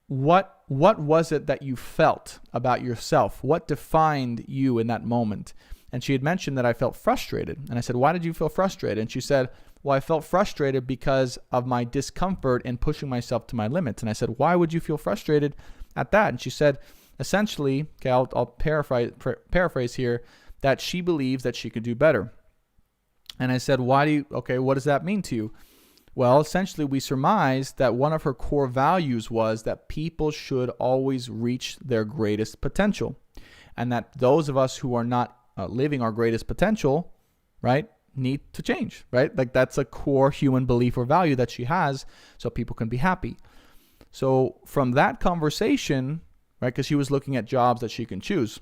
[SPEAKER 1] what was it that you felt about yourself? What defined you in that moment? And she had mentioned that I felt frustrated. And I said, why did you feel frustrated? And she said, well, I felt frustrated because of my discomfort in pushing myself to my limits. And I said, why would you feel frustrated at that? And she said, essentially, okay, I'll paraphrase here, that she believes that she could do better. And I said, what does that mean to you? Well, essentially, we surmised that one of her core values was that people should always reach their greatest potential. And that those of us who are not living our greatest potential, right, need to change, right? Like that's a core human belief or value that she has so people can be happy. So from that conversation, right, because she was looking at jobs that she can choose.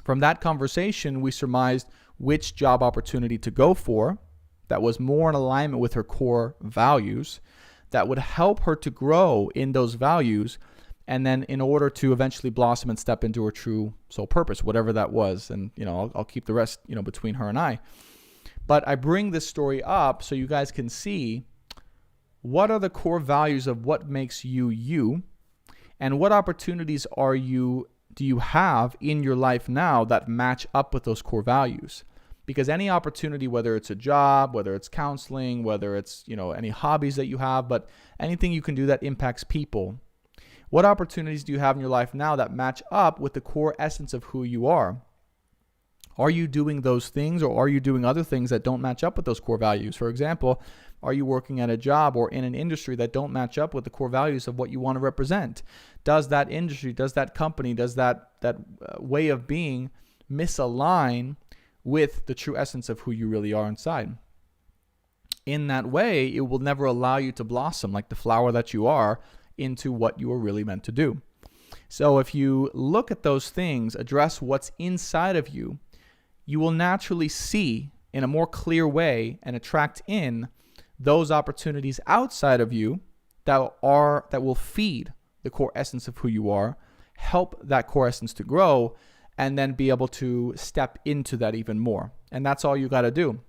[SPEAKER 1] From that conversation, we surmised which job opportunity to go for that was more in alignment with her core values, that would help her to grow in those values, and then in order to eventually blossom and step into her true soul purpose, whatever that was. And, I'll keep the rest, between her and I. But I bring this story up so you guys can see what are the core values of what makes you you, and what opportunities do you have in your life now that match up with those core values? Because any opportunity, whether it's a job, whether it's counseling, whether it's, any hobbies that you have, but anything you can do that impacts people, what opportunities do you have in your life now that match up with the core essence of who you are? Are you doing those things, or are you doing other things that don't match up with those core values? For example, are you working at a job or in an industry that don't match up with the core values of what you want to represent? Does that industry, does that company, does that way of being misalign with the true essence of who you really are inside? In that way, it will never allow you to blossom like the flower that you are into what you are really meant to do. So if you look at those things, address what's inside of you, you will naturally see in a more clear way and attract in those opportunities outside of you that will feed the core essence of who you are, help that core essence to grow, and then be able to step into that even more. And that's all you got to do.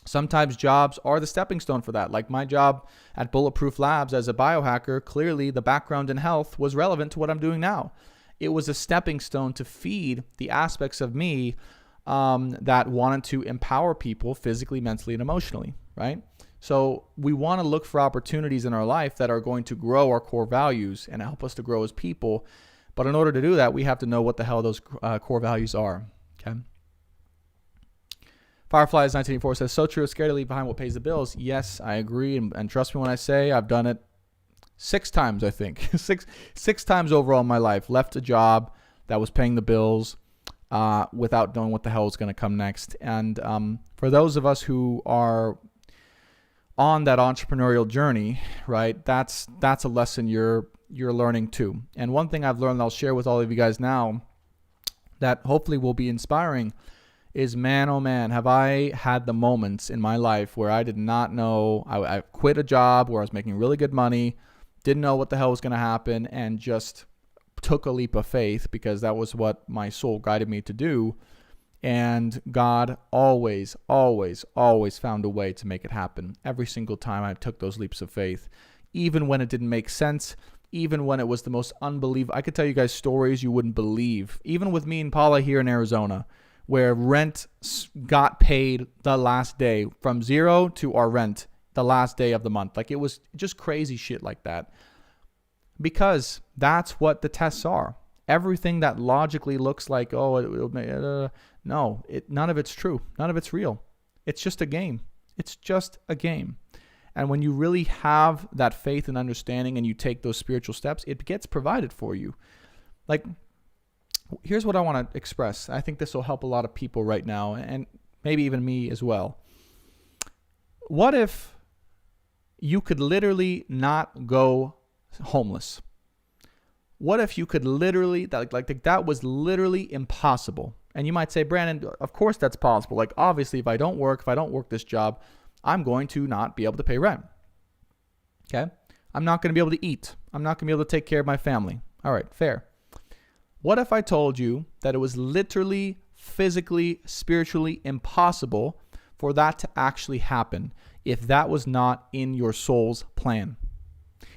[SPEAKER 1] Sometimes jobs are the stepping stone for that. Like my job at Bulletproof Labs as a biohacker, clearly the background in health was relevant to what I'm doing now. It was a stepping stone to feed the aspects of me that wanted to empower people physically, mentally, and emotionally, right? So we want to look for opportunities in our life that are going to grow our core values and help us to grow as people. But in order to do that, we have to know what the hell those core values are, okay? Fireflies 1984 says, so true, it's scary to leave behind what pays the bills. Yes, I agree. And trust me when I say I've done it 6 times, I think. six times overall in my life. Left a job that was paying the bills without knowing what the hell is going to come next. And for those of us who are on that entrepreneurial journey, right, that's a lesson you're learning too. And one thing I've learned that I'll share with all of you guys now that hopefully will be inspiring is, man, oh man, have I had the moments in my life where I did not know, I quit a job where I was making really good money, didn't know what the hell was going to happen, and just took a leap of faith because that was what my soul guided me to do, And God always, always, always found a way to make it happen. Every single time I took those leaps of faith, even when it didn't make sense, even when it was the most unbelievable. I could tell you guys stories you wouldn't believe. Even with me and Paula here in Arizona, where rent got paid the last day, from zero to our rent the last day of the month. Like, it was just crazy shit like that. Because that's what the tests are. Everything that logically looks like, no, none of it's true. None of it's real. It's just a game. It's just a game. And when you really have that faith and understanding and you take those spiritual steps, it gets provided for you. Like, here's what I want to express. I think this will help a lot of people right now, and maybe even me as well. What if you could literally not go homeless? What if you could literally, that was literally impossible? And you might say, Brandon, of course that's possible. Like, obviously, if I don't work this job, I'm going to not be able to pay rent. Okay? I'm not going to be able to eat. I'm not going to be able to take care of my family. All right, fair. What if I told you that it was literally, physically, spiritually impossible for that to actually happen if that was not in your soul's plan?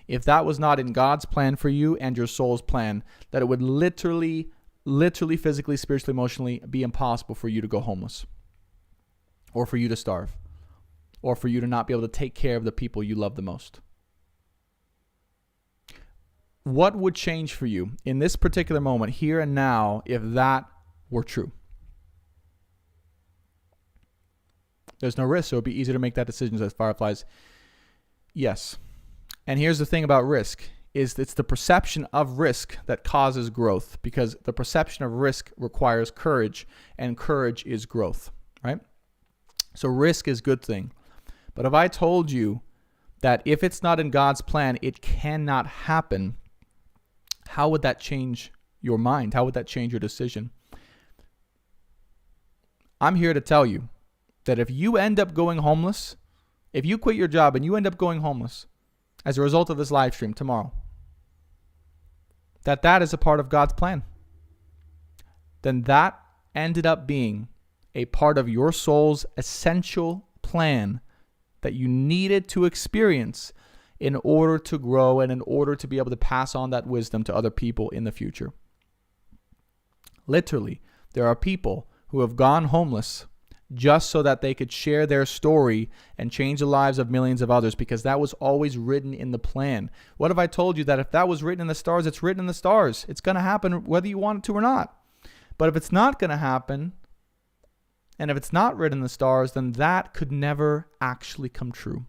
[SPEAKER 1] If that was not in God's plan for you and your soul's plan, that it would literally, physically, spiritually, emotionally be impossible for you to go homeless, or for you to starve, or for you to not be able to take care of the people you love the most. What would change for you in this particular moment, here and now, if that were true? There's no risk, so it would be easier to make that decision, as Fireflies. Yes. And here's the thing about risk, is it's the perception of risk that causes growth, because the perception of risk requires courage, and courage is growth, right? So risk is a good thing. But if I told you that if it's not in God's plan, it cannot happen, how would that change your mind? How would that change your decision? I'm here to tell you that if you end up going homeless, if you quit your job and you end up going homeless as a result of this live stream tomorrow, that is a part of God's plan. Then that ended up being a part of your soul's essential plan that you needed to experience in order to grow and in order to be able to pass on that wisdom to other people in the future. Literally, there are people who have gone homeless just so that they could share their story and change the lives of millions of others, because that was always written in the plan. What if I told you that if that was written in the stars, it's written in the stars? It's going to happen whether you want it to or not. But if it's not going to happen, and if it's not written in the stars, then that could never actually come true.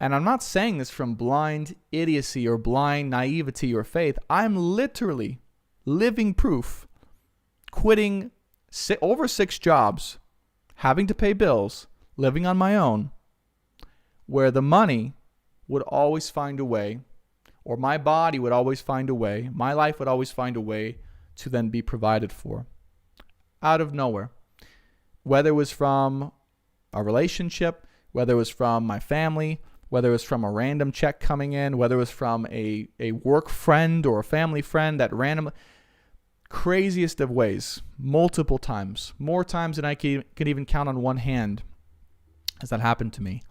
[SPEAKER 1] And I'm not saying this from blind idiocy or blind naivety or faith. I'm literally living proof, quitting over 6 jobs, having to pay bills, living on my own, where the money would always find a way, or my body would always find a way, my life would always find a way to then be provided for. Out of nowhere. Whether it was from a relationship, whether it was from my family, whether it was from a random check coming in, whether it was from a work friend or a family friend that randomly, craziest of ways, multiple times, more times than I could even count on one hand, has that happened to me.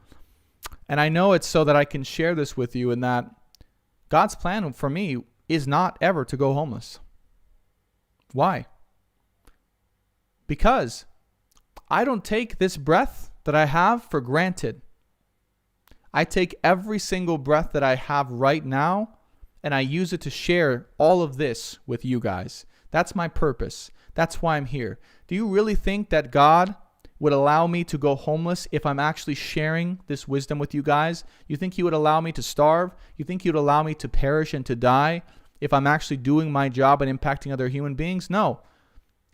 [SPEAKER 1] And I know it's so that I can share this with you, and that God's plan for me is not ever to go homeless. Why? Because I don't take this breath that I have for granted. I take every single breath that I have right now, and I use it to share all of this with you guys. That's my purpose. That's why I'm here. Do you really think that God would allow me to go homeless if I'm actually sharing this wisdom with you guys? You think He would allow me to starve? You think He would allow me to perish and to die if I'm actually doing my job and impacting other human beings? No.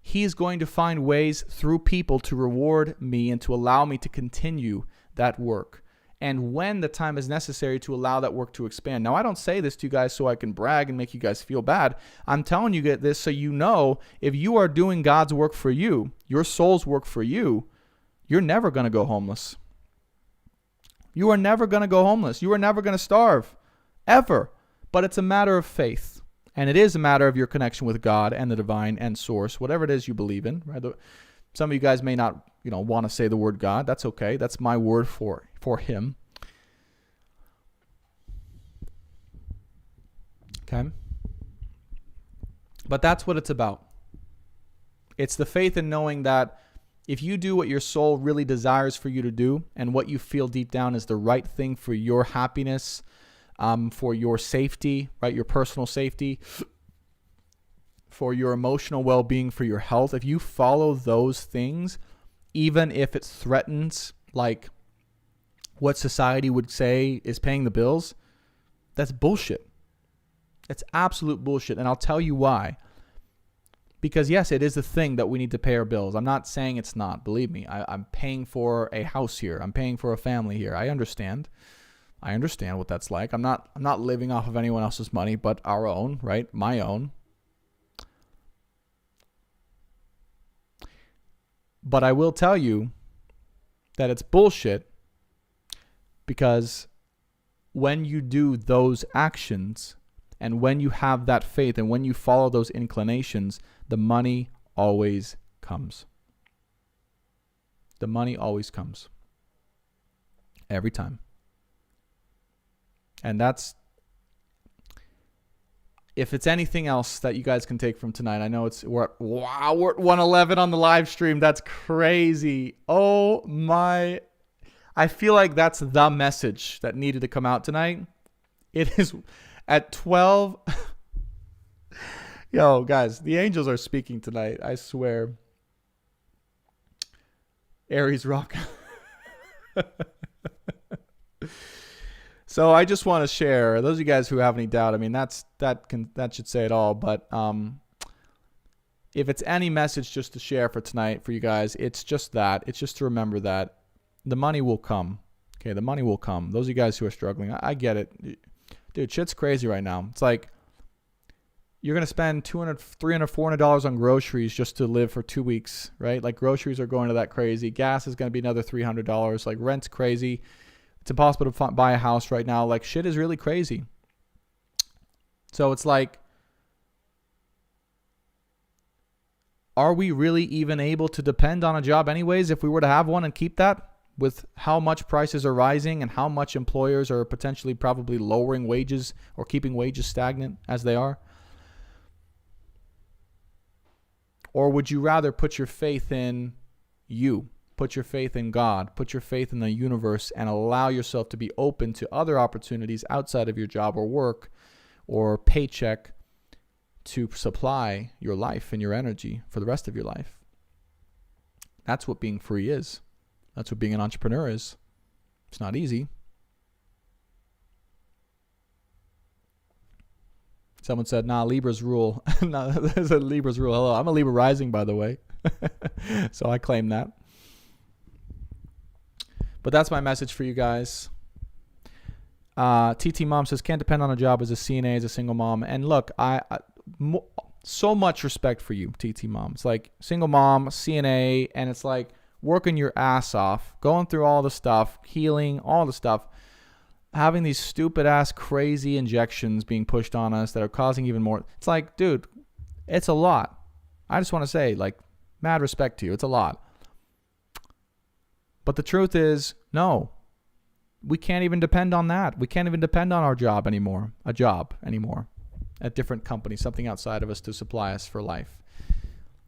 [SPEAKER 1] He is going to find ways through people to reward me and to allow me to continue that work. And when the time is necessary to allow that work to expand. Now, I don't say this to you guys so I can brag and make you guys feel bad. I'm telling you this so you know, if you are doing God's work for you, your soul's work for you, you're never going to go homeless. You are never going to go homeless. You are never going to starve. Ever. But it's a matter of faith. And it is a matter of your connection with God and the divine and source, whatever it is you believe in. Right? Some of you guys may not, want to say the word God. That's okay. That's my word for him. Okay? But that's what it's about. It's the faith in knowing that if you do what your soul really desires for you to do and what you feel deep down is the right thing for your happiness, for your safety, right, your personal safety, for your emotional well-being, for your health, if you follow those things, even if it threatens like what society would say is paying the bills, that's bullshit. It's absolute bullshit. And I'll tell you why. Because yes, it is the thing that we need to pay our bills. I'm not saying it's not. Believe me, I'm paying for a house here. I'm paying for a family here. I understand what that's like. I'm not living off of anyone else's money but our own, right? My own. But I will tell you that it's bullshit, because when you do those actions and when you have that faith and when you follow those inclinations, the money always comes. The money always comes. Every time. And that's, if it's anything else that you guys can take from tonight, I know we're at 111 on the live stream. That's crazy. Oh my. I feel like that's the message that needed to come out tonight. It is at 12. Yo, guys, the angels are speaking tonight. I swear. Aries rock. So I just want to share, those of you guys who have any doubt, I mean, that should say it all. But if it's any message just to share for tonight for you guys, it's just that. It's just to remember that the money will come. Okay, the money will come. Those of you guys who are struggling, I get it. Dude, shit's crazy right now. It's like you're going to spend $200, $300, $400 on groceries just to live for 2 weeks, right? Like groceries are going to that crazy. Gas is going to be another $300. Like rent's crazy. It's impossible to buy a house right now. Like shit is really crazy. So it's like, are we really even able to depend on a job anyways if we were to have one and keep that, with how much prices are rising and how much employers are potentially probably lowering wages or keeping wages stagnant as they are? Or would you rather put your faith in you? Put your faith in God, put your faith in the universe, and allow yourself to be open to other opportunities outside of your job or work or paycheck to supply your life and your energy for the rest of your life. That's what being free is. That's what being an entrepreneur is. It's not easy. Someone said, nah, Libra's rule. No, there's a Libra's rule. Hello, I'm a Libra rising, by the way. So I claim that. But that's my message for you guys. TT Mom says, can't depend on a job as a CNA, as a single mom. And look, so much respect for you, TT Mom. It's like single mom, CNA, and it's like working your ass off, going through all the stuff, healing, all the stuff, having these stupid ass crazy injections being pushed on us that are causing even more. It's like, dude, it's a lot. I just want to say, like, mad respect to you. It's a lot. But the truth is, no, we can't even depend on that. We can't even depend on our job anymore, at different companies, something outside of us to supply us for life.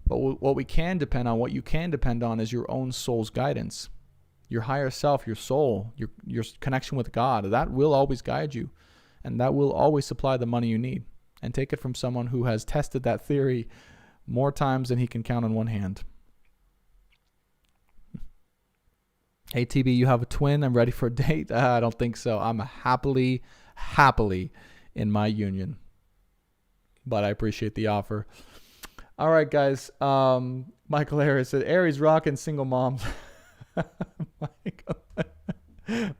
[SPEAKER 1] But what we can depend on, what you can depend on, is your own soul's guidance, your higher self, your soul, your connection with God. That will always guide you, and that will always supply the money you need. And take it from someone who has tested that theory more times than he can count on one hand. Hey, TB, you have a twin. I'm ready for a date. I don't think so. I'm happily in my union. But I appreciate the offer. All right, guys. Michael Harris said, Aries rocking single moms.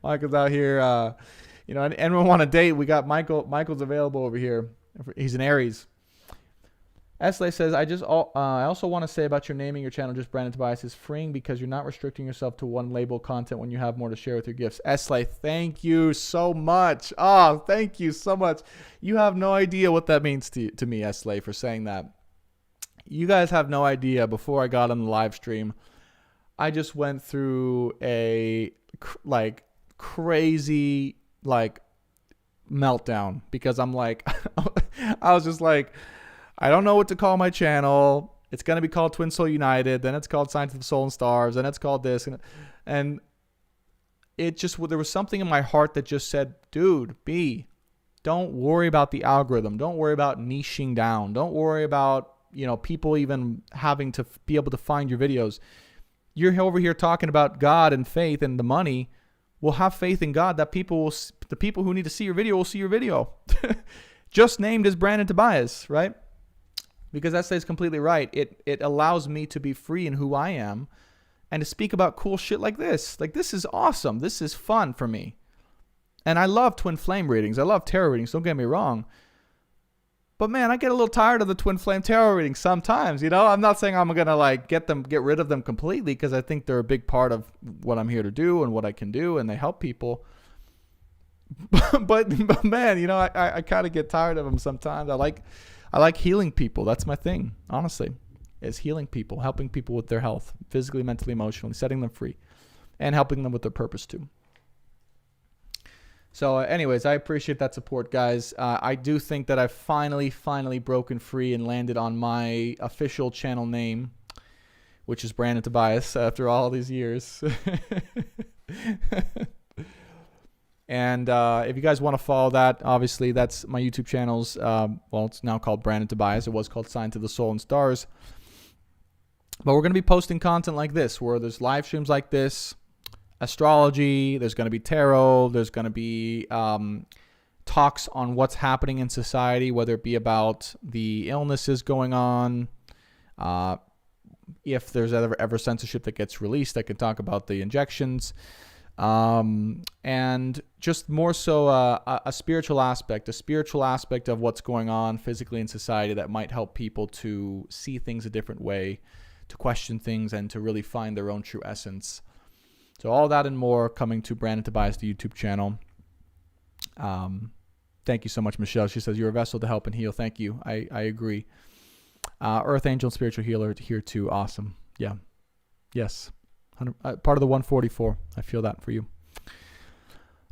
[SPEAKER 1] Michael's out here. Anyone want a date? We got Michael. Michael's available over here. He's an Aries. Esley says, I also want to say about your naming your channel just Brandon Tobias is freeing because you're not restricting yourself to one label content when you have more to share with your gifts. Esley, thank you so much. Oh, thank you so much. You have no idea what that means to me, Esley, for saying that. You guys have no idea. Before I got on the live stream, I just went through a crazy meltdown because I'm like, I was just like, I don't know what to call my channel. It's going to be called Twin Soul United. Then it's called Science of the Soul and Stars. Then it's called this. And it just, there was something in my heart that just said, dude, don't worry about the algorithm. Don't worry about niching down. Don't worry about, people even having to be able to find your videos. You're over here talking about God and faith and the money. Well, have faith in God that the people who need to see your video will see your video. Just named as Brandon Tobias, right? Because that stays completely right. It allows me to be free in who I am and to speak about cool shit like this. Like, this is awesome. This is fun for me. And I love twin flame readings. I love tarot readings. Don't get me wrong. But man, I get a little tired of the twin flame tarot readings sometimes. I'm not saying I'm going to get rid of them completely, because I think they're a big part of what I'm here to do and what I can do, and they help people. But man, I kind of get tired of them sometimes. I like healing people. That's my thing, honestly, is healing people, helping people with their health, physically, mentally, emotionally, setting them free, and helping them with their purpose too. So anyways, I appreciate that support, guys. I do think that I've finally broken free and landed on my official channel name, which is Brandon Tobias, after all these years. And if you guys want to follow that, obviously that's my YouTube channel's, it's now called Brandon Tobias. It was called Science of the Soul and Stars. But we're going to be posting content like this, where there's live streams like this, astrology, there's going to be tarot, there's going to be talks on what's happening in society, whether it be about the illnesses going on, if there's ever censorship that gets released, I can talk about the injections, and just more so a spiritual aspect of what's going on physically in society that might help people to see things a different way, to question things, and to really find their own true essence. So all that and more coming to Brandon Tobias, the YouTube channel. Thank you so much, Michelle. She says, you're a vessel to help and heal. Thank you. I agree. Earth Angel and Spiritual Healer here too. Awesome. Yeah. Yes. Part of the 144. I feel that for you.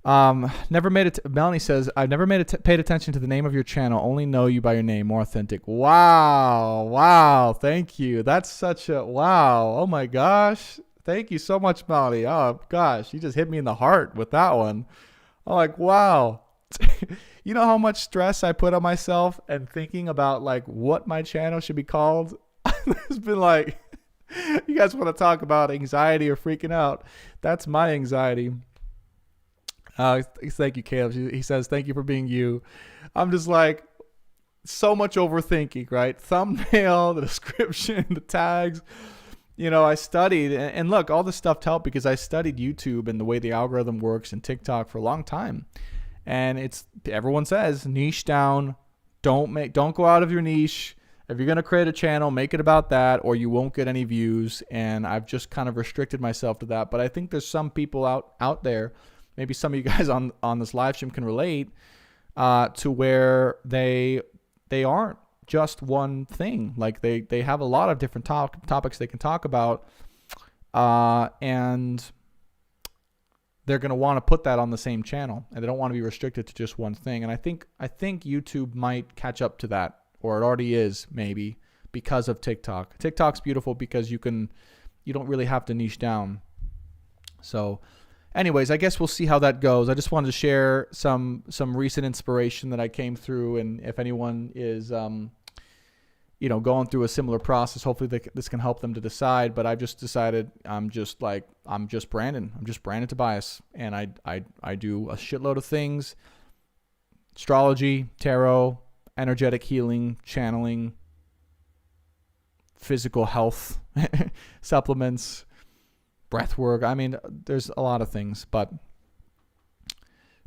[SPEAKER 1] Never made it. Melanie says, I've never paid attention to the name of your channel. Only know you by your name. More authentic. Wow. Thank you. That's such a wow. Oh my gosh. Thank you so much, Melanie. Oh gosh, you just hit me in the heart with that one. I'm like, wow. You know how much stress I put on myself and thinking about what my channel should be called? It's been you guys want to talk about anxiety or freaking out? That's my anxiety. Thank you, Caleb. He says, thank you for being you. I'm just so much overthinking, right? Thumbnail, the description, the tags. I studied, and look, all this stuff helped because I studied YouTube and the way the algorithm works and TikTok for a long time. And everyone says niche down, don't go out of your niche. If you're going to create a channel, make it about that, or you won't get any views. And I've just kind of restricted myself to that. But I think there's some people out there, maybe some of you guys on this live stream can relate, to where they aren't just one thing. They have a lot of different topics they can talk about, and they're going to want to put that on the same channel, and they don't want to be restricted to just one thing. And I think YouTube might catch up to that, or it already is, maybe, because of TikTok. TikTok's beautiful because you don't really have to niche down. So anyways, I guess we'll see how that goes. I just wanted to share some recent inspiration that I came through, and if anyone is going through a similar process, hopefully this can help them to decide. But I've just decided I'm just Brandon. I'm just Brandon Tobias, and I do a shitload of things: astrology, tarot, energetic healing, channeling, physical health, supplements, breath work. I mean, there's a lot of things, but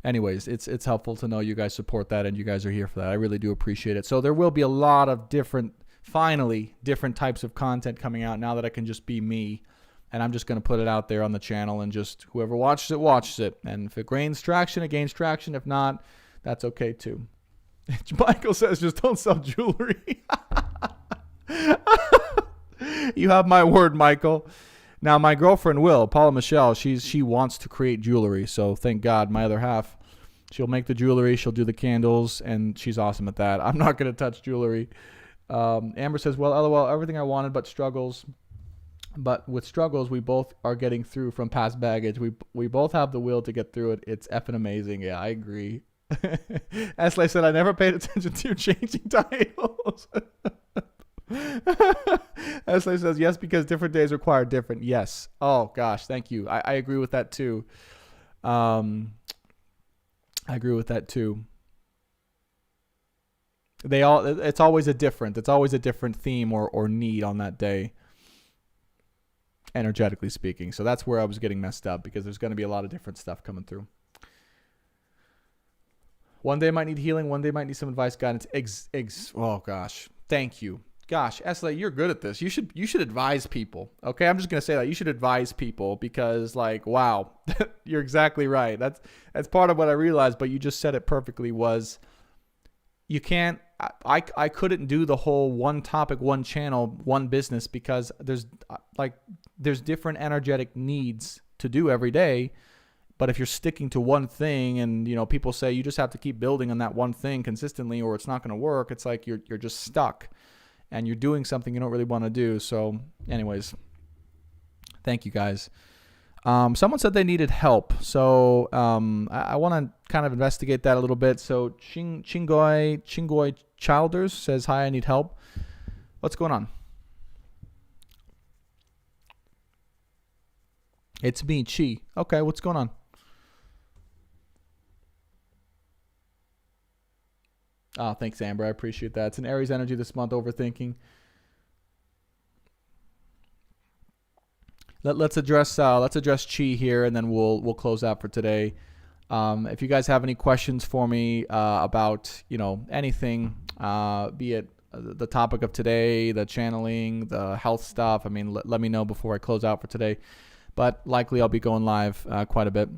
[SPEAKER 1] anyways, it's helpful to know you guys support that and you guys are here for that. I really do appreciate it. So there will be a lot of different finally different types of content coming out now that I can just be me. And I'm just going to put it out there on the channel, and just whoever watches it, watches it. And if it gains traction, it gains traction. If not, that's okay too. Michael says, just don't sell jewelry. You have my word, Michael. Now, my girlfriend will, Paula Michelle, she wants to create jewelry. So thank God, my other half, she'll make the jewelry, she'll do the candles, and she's awesome at that. I'm not going to touch jewelry. Amber says, well, LOL, everything I wanted but struggles. But with struggles, we both are getting through from past baggage. We both have the will to get through it. It's effing amazing. Yeah, I agree. Esley said, I never paid attention to you changing titles. Esley says, yes, because different days require different. Yes. Oh, gosh, thank you. I agree with that, too. I agree with that, too. It's always a different theme or need on that day, energetically speaking. So that's where I was getting messed up, because there's going to be a lot of different stuff coming through. One day might need healing. One day might need some advice, guidance. Oh, gosh. Thank you. Gosh, Esley, you're good at this. You should advise people. Okay, I'm just going to say that. You should advise people, because, like, wow, you're exactly right. That's part of what I realized, but you just said it perfectly, was you can't, I couldn't do the whole one topic, one channel, one business, because there's different energetic needs to do every day. But if you're sticking to one thing, and people say you just have to keep building on that one thing consistently or it's not going to work, it's like you're just stuck and you're doing something you don't really want to do. So anyways, thank you guys. Someone said they needed help. So I want to kind of investigate that a little bit. So Chingoy Childers says, hi, I need help. What's going on? It's me, Chi. Okay, what's going on? Oh, thanks, Amber. I appreciate that. It's an Aries energy this month, overthinking. Let's address Chi here, and then we'll close out for today. If you guys have any questions for me about anything, be it the topic of today, the channeling, the health stuff, I mean, let me know before I close out for today. But likely I'll be going live quite a bit.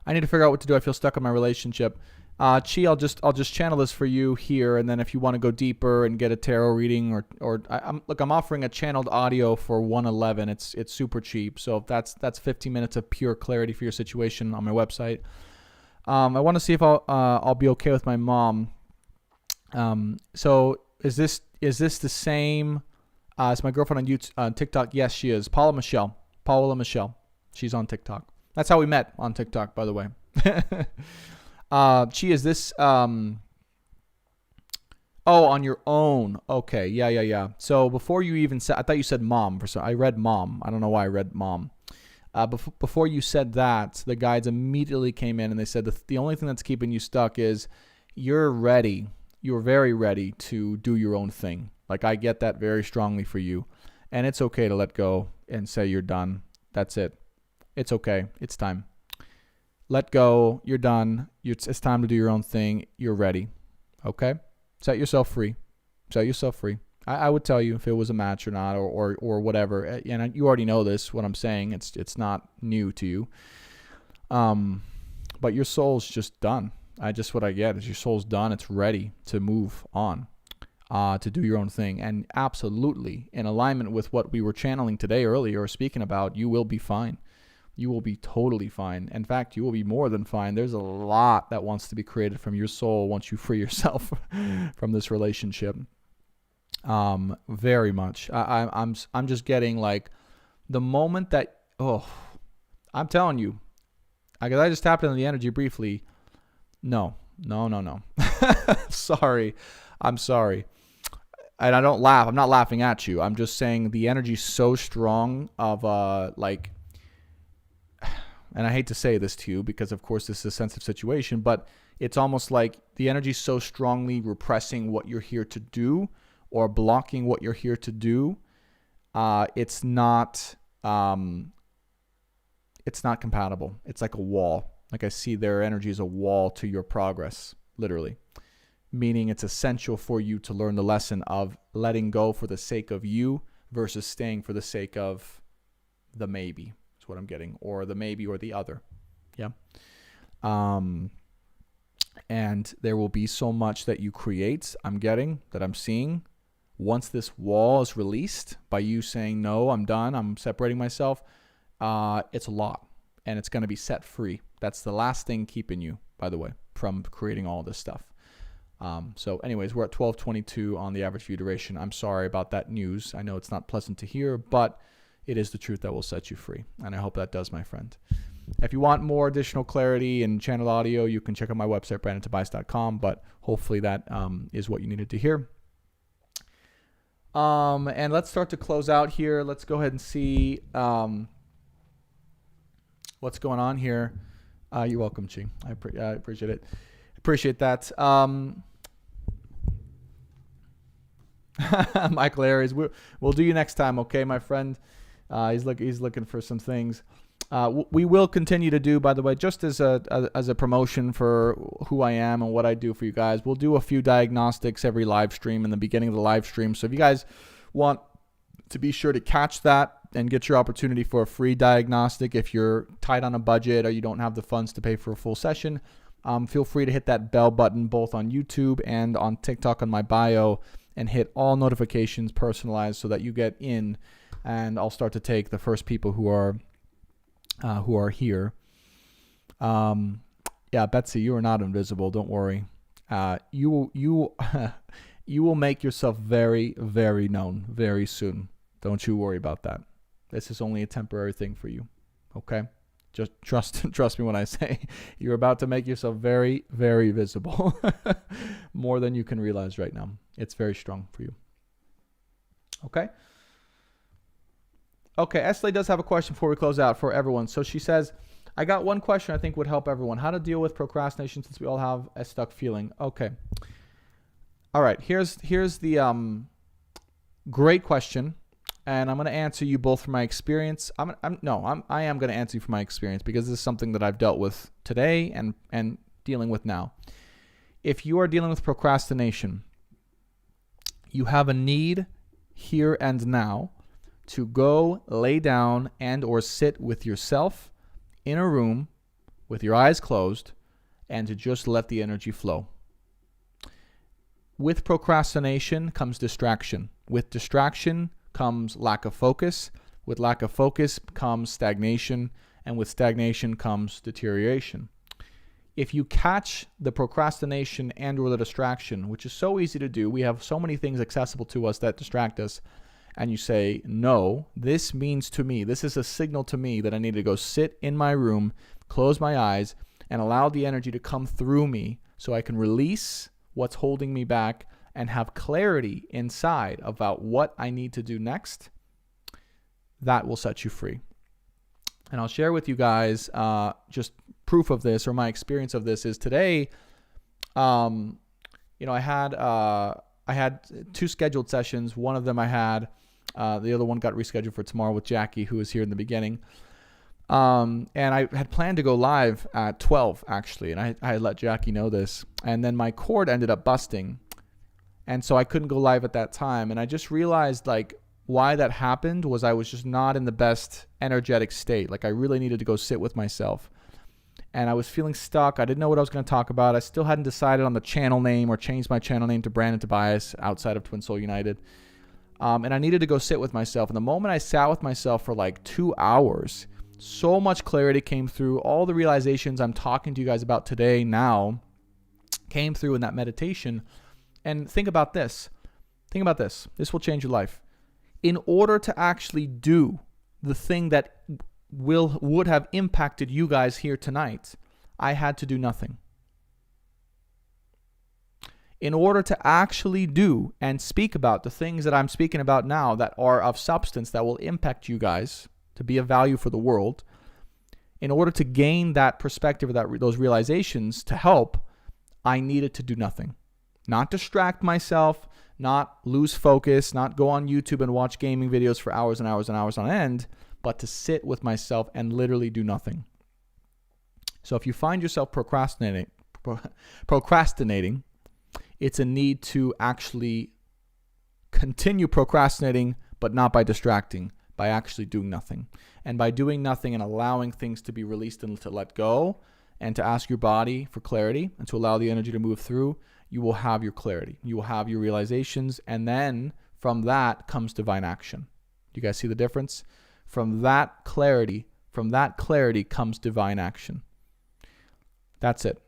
[SPEAKER 1] I need to figure out what to do. I feel stuck in my relationship. Chi, I'll just channel this for you here, and then if you want to go deeper and get a tarot reading, I'm offering a channeled audio for $111. It's super cheap, so that's 15 minutes of pure clarity for your situation on my website. I want to see if I'll be okay with my mom. So is this the same as my girlfriend on YouTube, on TikTok? Yes, she is. Paula Michelle. She's on TikTok. That's how we met on TikTok, by the way. Chi, is this on your own? Okay, yeah. So before you even said, I thought you said mom. I read mom. I don't know why I read mom. Before you said that, the guides immediately came in and they said the only thing that's keeping you stuck is you're ready. You're very ready to do your own thing. Like, I get that very strongly for you, and it's okay to let go and say you're done. That's it. It's okay. It's time. Let go. You're done. It's time to do your own thing. You're ready. Okay? Set yourself free. I would tell you if it was a match or not, or whatever. And you already know this, what I'm saying. It's not new to you. But your soul's just done. What I get is your soul's done. It's ready to move on, to do your own thing. And absolutely, in alignment with what we were channeling today earlier or speaking about, you will be fine. You will be totally fine. In fact, you will be more than fine. There's a lot that wants to be created from your soul once you free yourself from this relationship. Very much. I'm just getting like the moment that, I'm telling you, I just tapped into the energy briefly. No. Sorry. I'm sorry. And I don't laugh. I'm not laughing at you. I'm just saying the energy's so strong of and I hate to say this to you because, of course, this is a sensitive situation, but it's almost like the energy is so strongly repressing what you're here to do or blocking what you're here to do. It's not compatible. It's like a wall. Like, I see their energy as a wall to your progress, literally. meaning it's essential for you to learn the lesson of letting go for the sake of you versus staying for the sake of the maybe. That's what I'm getting, or the maybe or the other. Yeah. And there will be so much that you create, I'm seeing. Once this wall is released by you saying, no, I'm done, I'm separating myself, it's a lot. And it's going to be set free. That's the last thing keeping you, by the way, from creating all this stuff. So anyways, we're at 12:22 on the average view duration. I'm sorry about that news. I know it's not pleasant to hear, but it is the truth that will set you free. And I hope that does, my friend. If you want more additional clarity and channel audio, you can check out my website, brandontobias.com, but hopefully that is what you needed to hear. And let's start to close out here. Let's go ahead and see what's going on here. You're welcome, Chi. I appreciate it. Appreciate that. Michael Aries, we'll do you next time, okay, my friend? He's looking for some things. We will continue to do, by the way, just as a promotion for who I am and what I do for you guys. We'll do a few diagnostics every live stream in the beginning of the live stream. So if you guys want to be sure to catch that and get your opportunity for a free diagnostic, if you're tight on a budget or you don't have the funds to pay for a full session, feel free to hit that bell button both on YouTube and on TikTok on my bio and hit all notifications personalized so that you get in, and I'll start to take the first people who are here. Yeah, Betsy, you are not invisible. Don't worry. You will make yourself very, very known very soon. Don't you worry about that. This is only a temporary thing for you. Okay? Just trust me when I say you're about to make yourself very, very visible. More than you can realize right now. It's very strong for you. Okay? Okay, Esley does have a question before we close out for everyone. So she says, I got one question I think would help everyone. How to deal with procrastination since we all have a stuck feeling. Okay. All right, here's the great question, and I'm going to answer you both from my experience. I am going to answer you from my experience because this is something that I've dealt with today and dealing with now. If you are dealing with procrastination, you have a need here and now to go lay down and or sit with yourself in a room with your eyes closed and to just let the energy flow. With procrastination comes distraction. With distraction comes lack of focus. With lack of focus comes stagnation. And with stagnation comes deterioration. If you catch the procrastination and or the distraction, which is so easy to do, we have so many things accessible to us that distract us, and you say, no, this means to me, this is a signal to me that I need to go sit in my room, close my eyes, and allow the energy to come through me so I can release what's holding me back and have clarity inside about what I need to do next, that will set you free. And I'll share with you guys just proof of this, or my experience of this is today, I had two scheduled sessions. One of them I had, the other one got rescheduled for tomorrow with Jackie, who was here in the beginning. And I had planned to go live at 12, actually, and I had let Jackie know this. And then my cord ended up busting, and so I couldn't go live at that time. And I just realized, why that happened was I was just not in the best energetic state. I really needed to go sit with myself. And I was feeling stuck. I didn't know what I was going to talk about. I still hadn't decided on the channel name or changed my channel name to Brandon Tobias outside of Twin Soul United. And I needed to go sit with myself. And the moment I sat with myself for 2 hours, so much clarity came through. All the realizations I'm talking to you guys about today now came through in that meditation. And think about this. This will change your life. In order to actually do the thing that would have impacted you guys here tonight, I had to do nothing. In order to actually do and speak about the things that I'm speaking about now that are of substance that will impact you guys to be of value for the world, in order to gain that perspective, those realizations to help, I needed to do nothing. Not distract myself, not lose focus, not go on YouTube and watch gaming videos for hours and hours and hours on end, but to sit with myself and literally do nothing. So if you find yourself procrastinating, It's a need to actually continue procrastinating, but not by distracting, by actually doing nothing. And by doing nothing and allowing things to be released and to let go, and to ask your body for clarity and to allow the energy to move through, you will have your clarity. You will have your realizations. And then from that comes divine action. You guys see the difference? From that clarity comes divine action. That's it.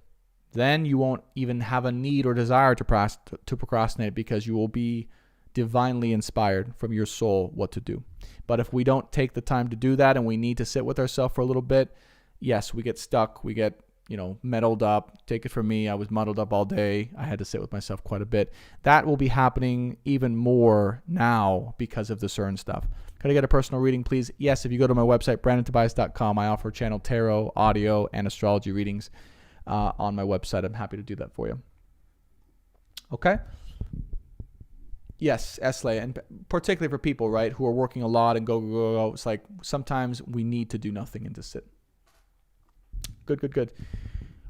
[SPEAKER 1] Then you won't even have a need or desire to procrastinate, because you will be divinely inspired from your soul what to do. But if we don't take the time to do that, and we need to sit with ourselves for a little bit, yes, we get stuck. We get, muddled up. Take it from me. I was muddled up all day. I had to sit with myself quite a bit. That will be happening even more now because of the CERN stuff. Could I get a personal reading, please? Yes, if you go to my website, brandontobias.com, I offer channel tarot, audio, and astrology readings on my website. I'm happy to do that for you. Okay? Yes, Esley, and particularly for people, right, who are working a lot and go. It's like sometimes we need to do nothing and to sit. Good.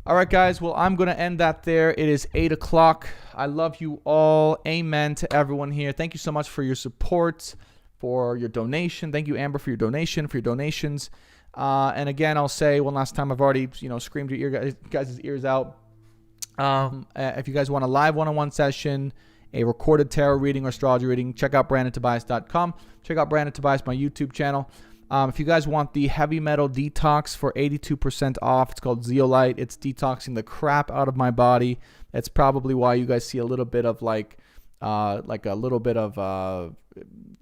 [SPEAKER 1] All right, guys. Well, I'm going to end that there. It is 8 o'clock. I love you all. Amen to everyone here. Thank you so much for your support, for your donation. Thank you, Amber, for your donation, for your donations. And again, I'll say one last time, I've already, screamed your guys' ears out. If you guys want a live one-on-one session, a recorded tarot reading or astrology reading, check out brandontobias.com. Check out Brandon Tobias, my YouTube channel. If you guys want the heavy metal detox for 82% off, it's called Zeolite. It's detoxing the crap out of my body. That's probably why you guys see a little bit of like a little bit of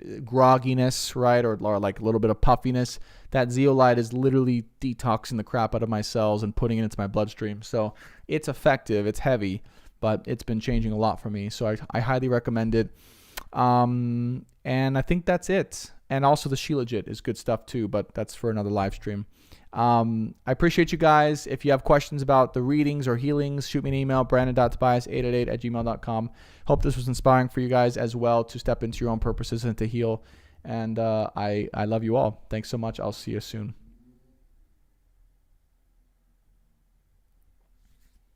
[SPEAKER 1] grogginess, right? Or like a little bit of puffiness. That Zeolite is literally detoxing the crap out of my cells and putting it into my bloodstream. So it's effective. It's heavy, but it's been changing a lot for me. So I highly recommend it. And I think that's it. And also the Shilajit is good stuff too, but that's for another live stream. I appreciate you guys. If you have questions about the readings or healings, shoot me an email, brandon.tobias888@gmail.com. Hope this was inspiring for you guys as well to step into your own purposes and to heal. And I love you all. Thanks so much. I'll see you soon.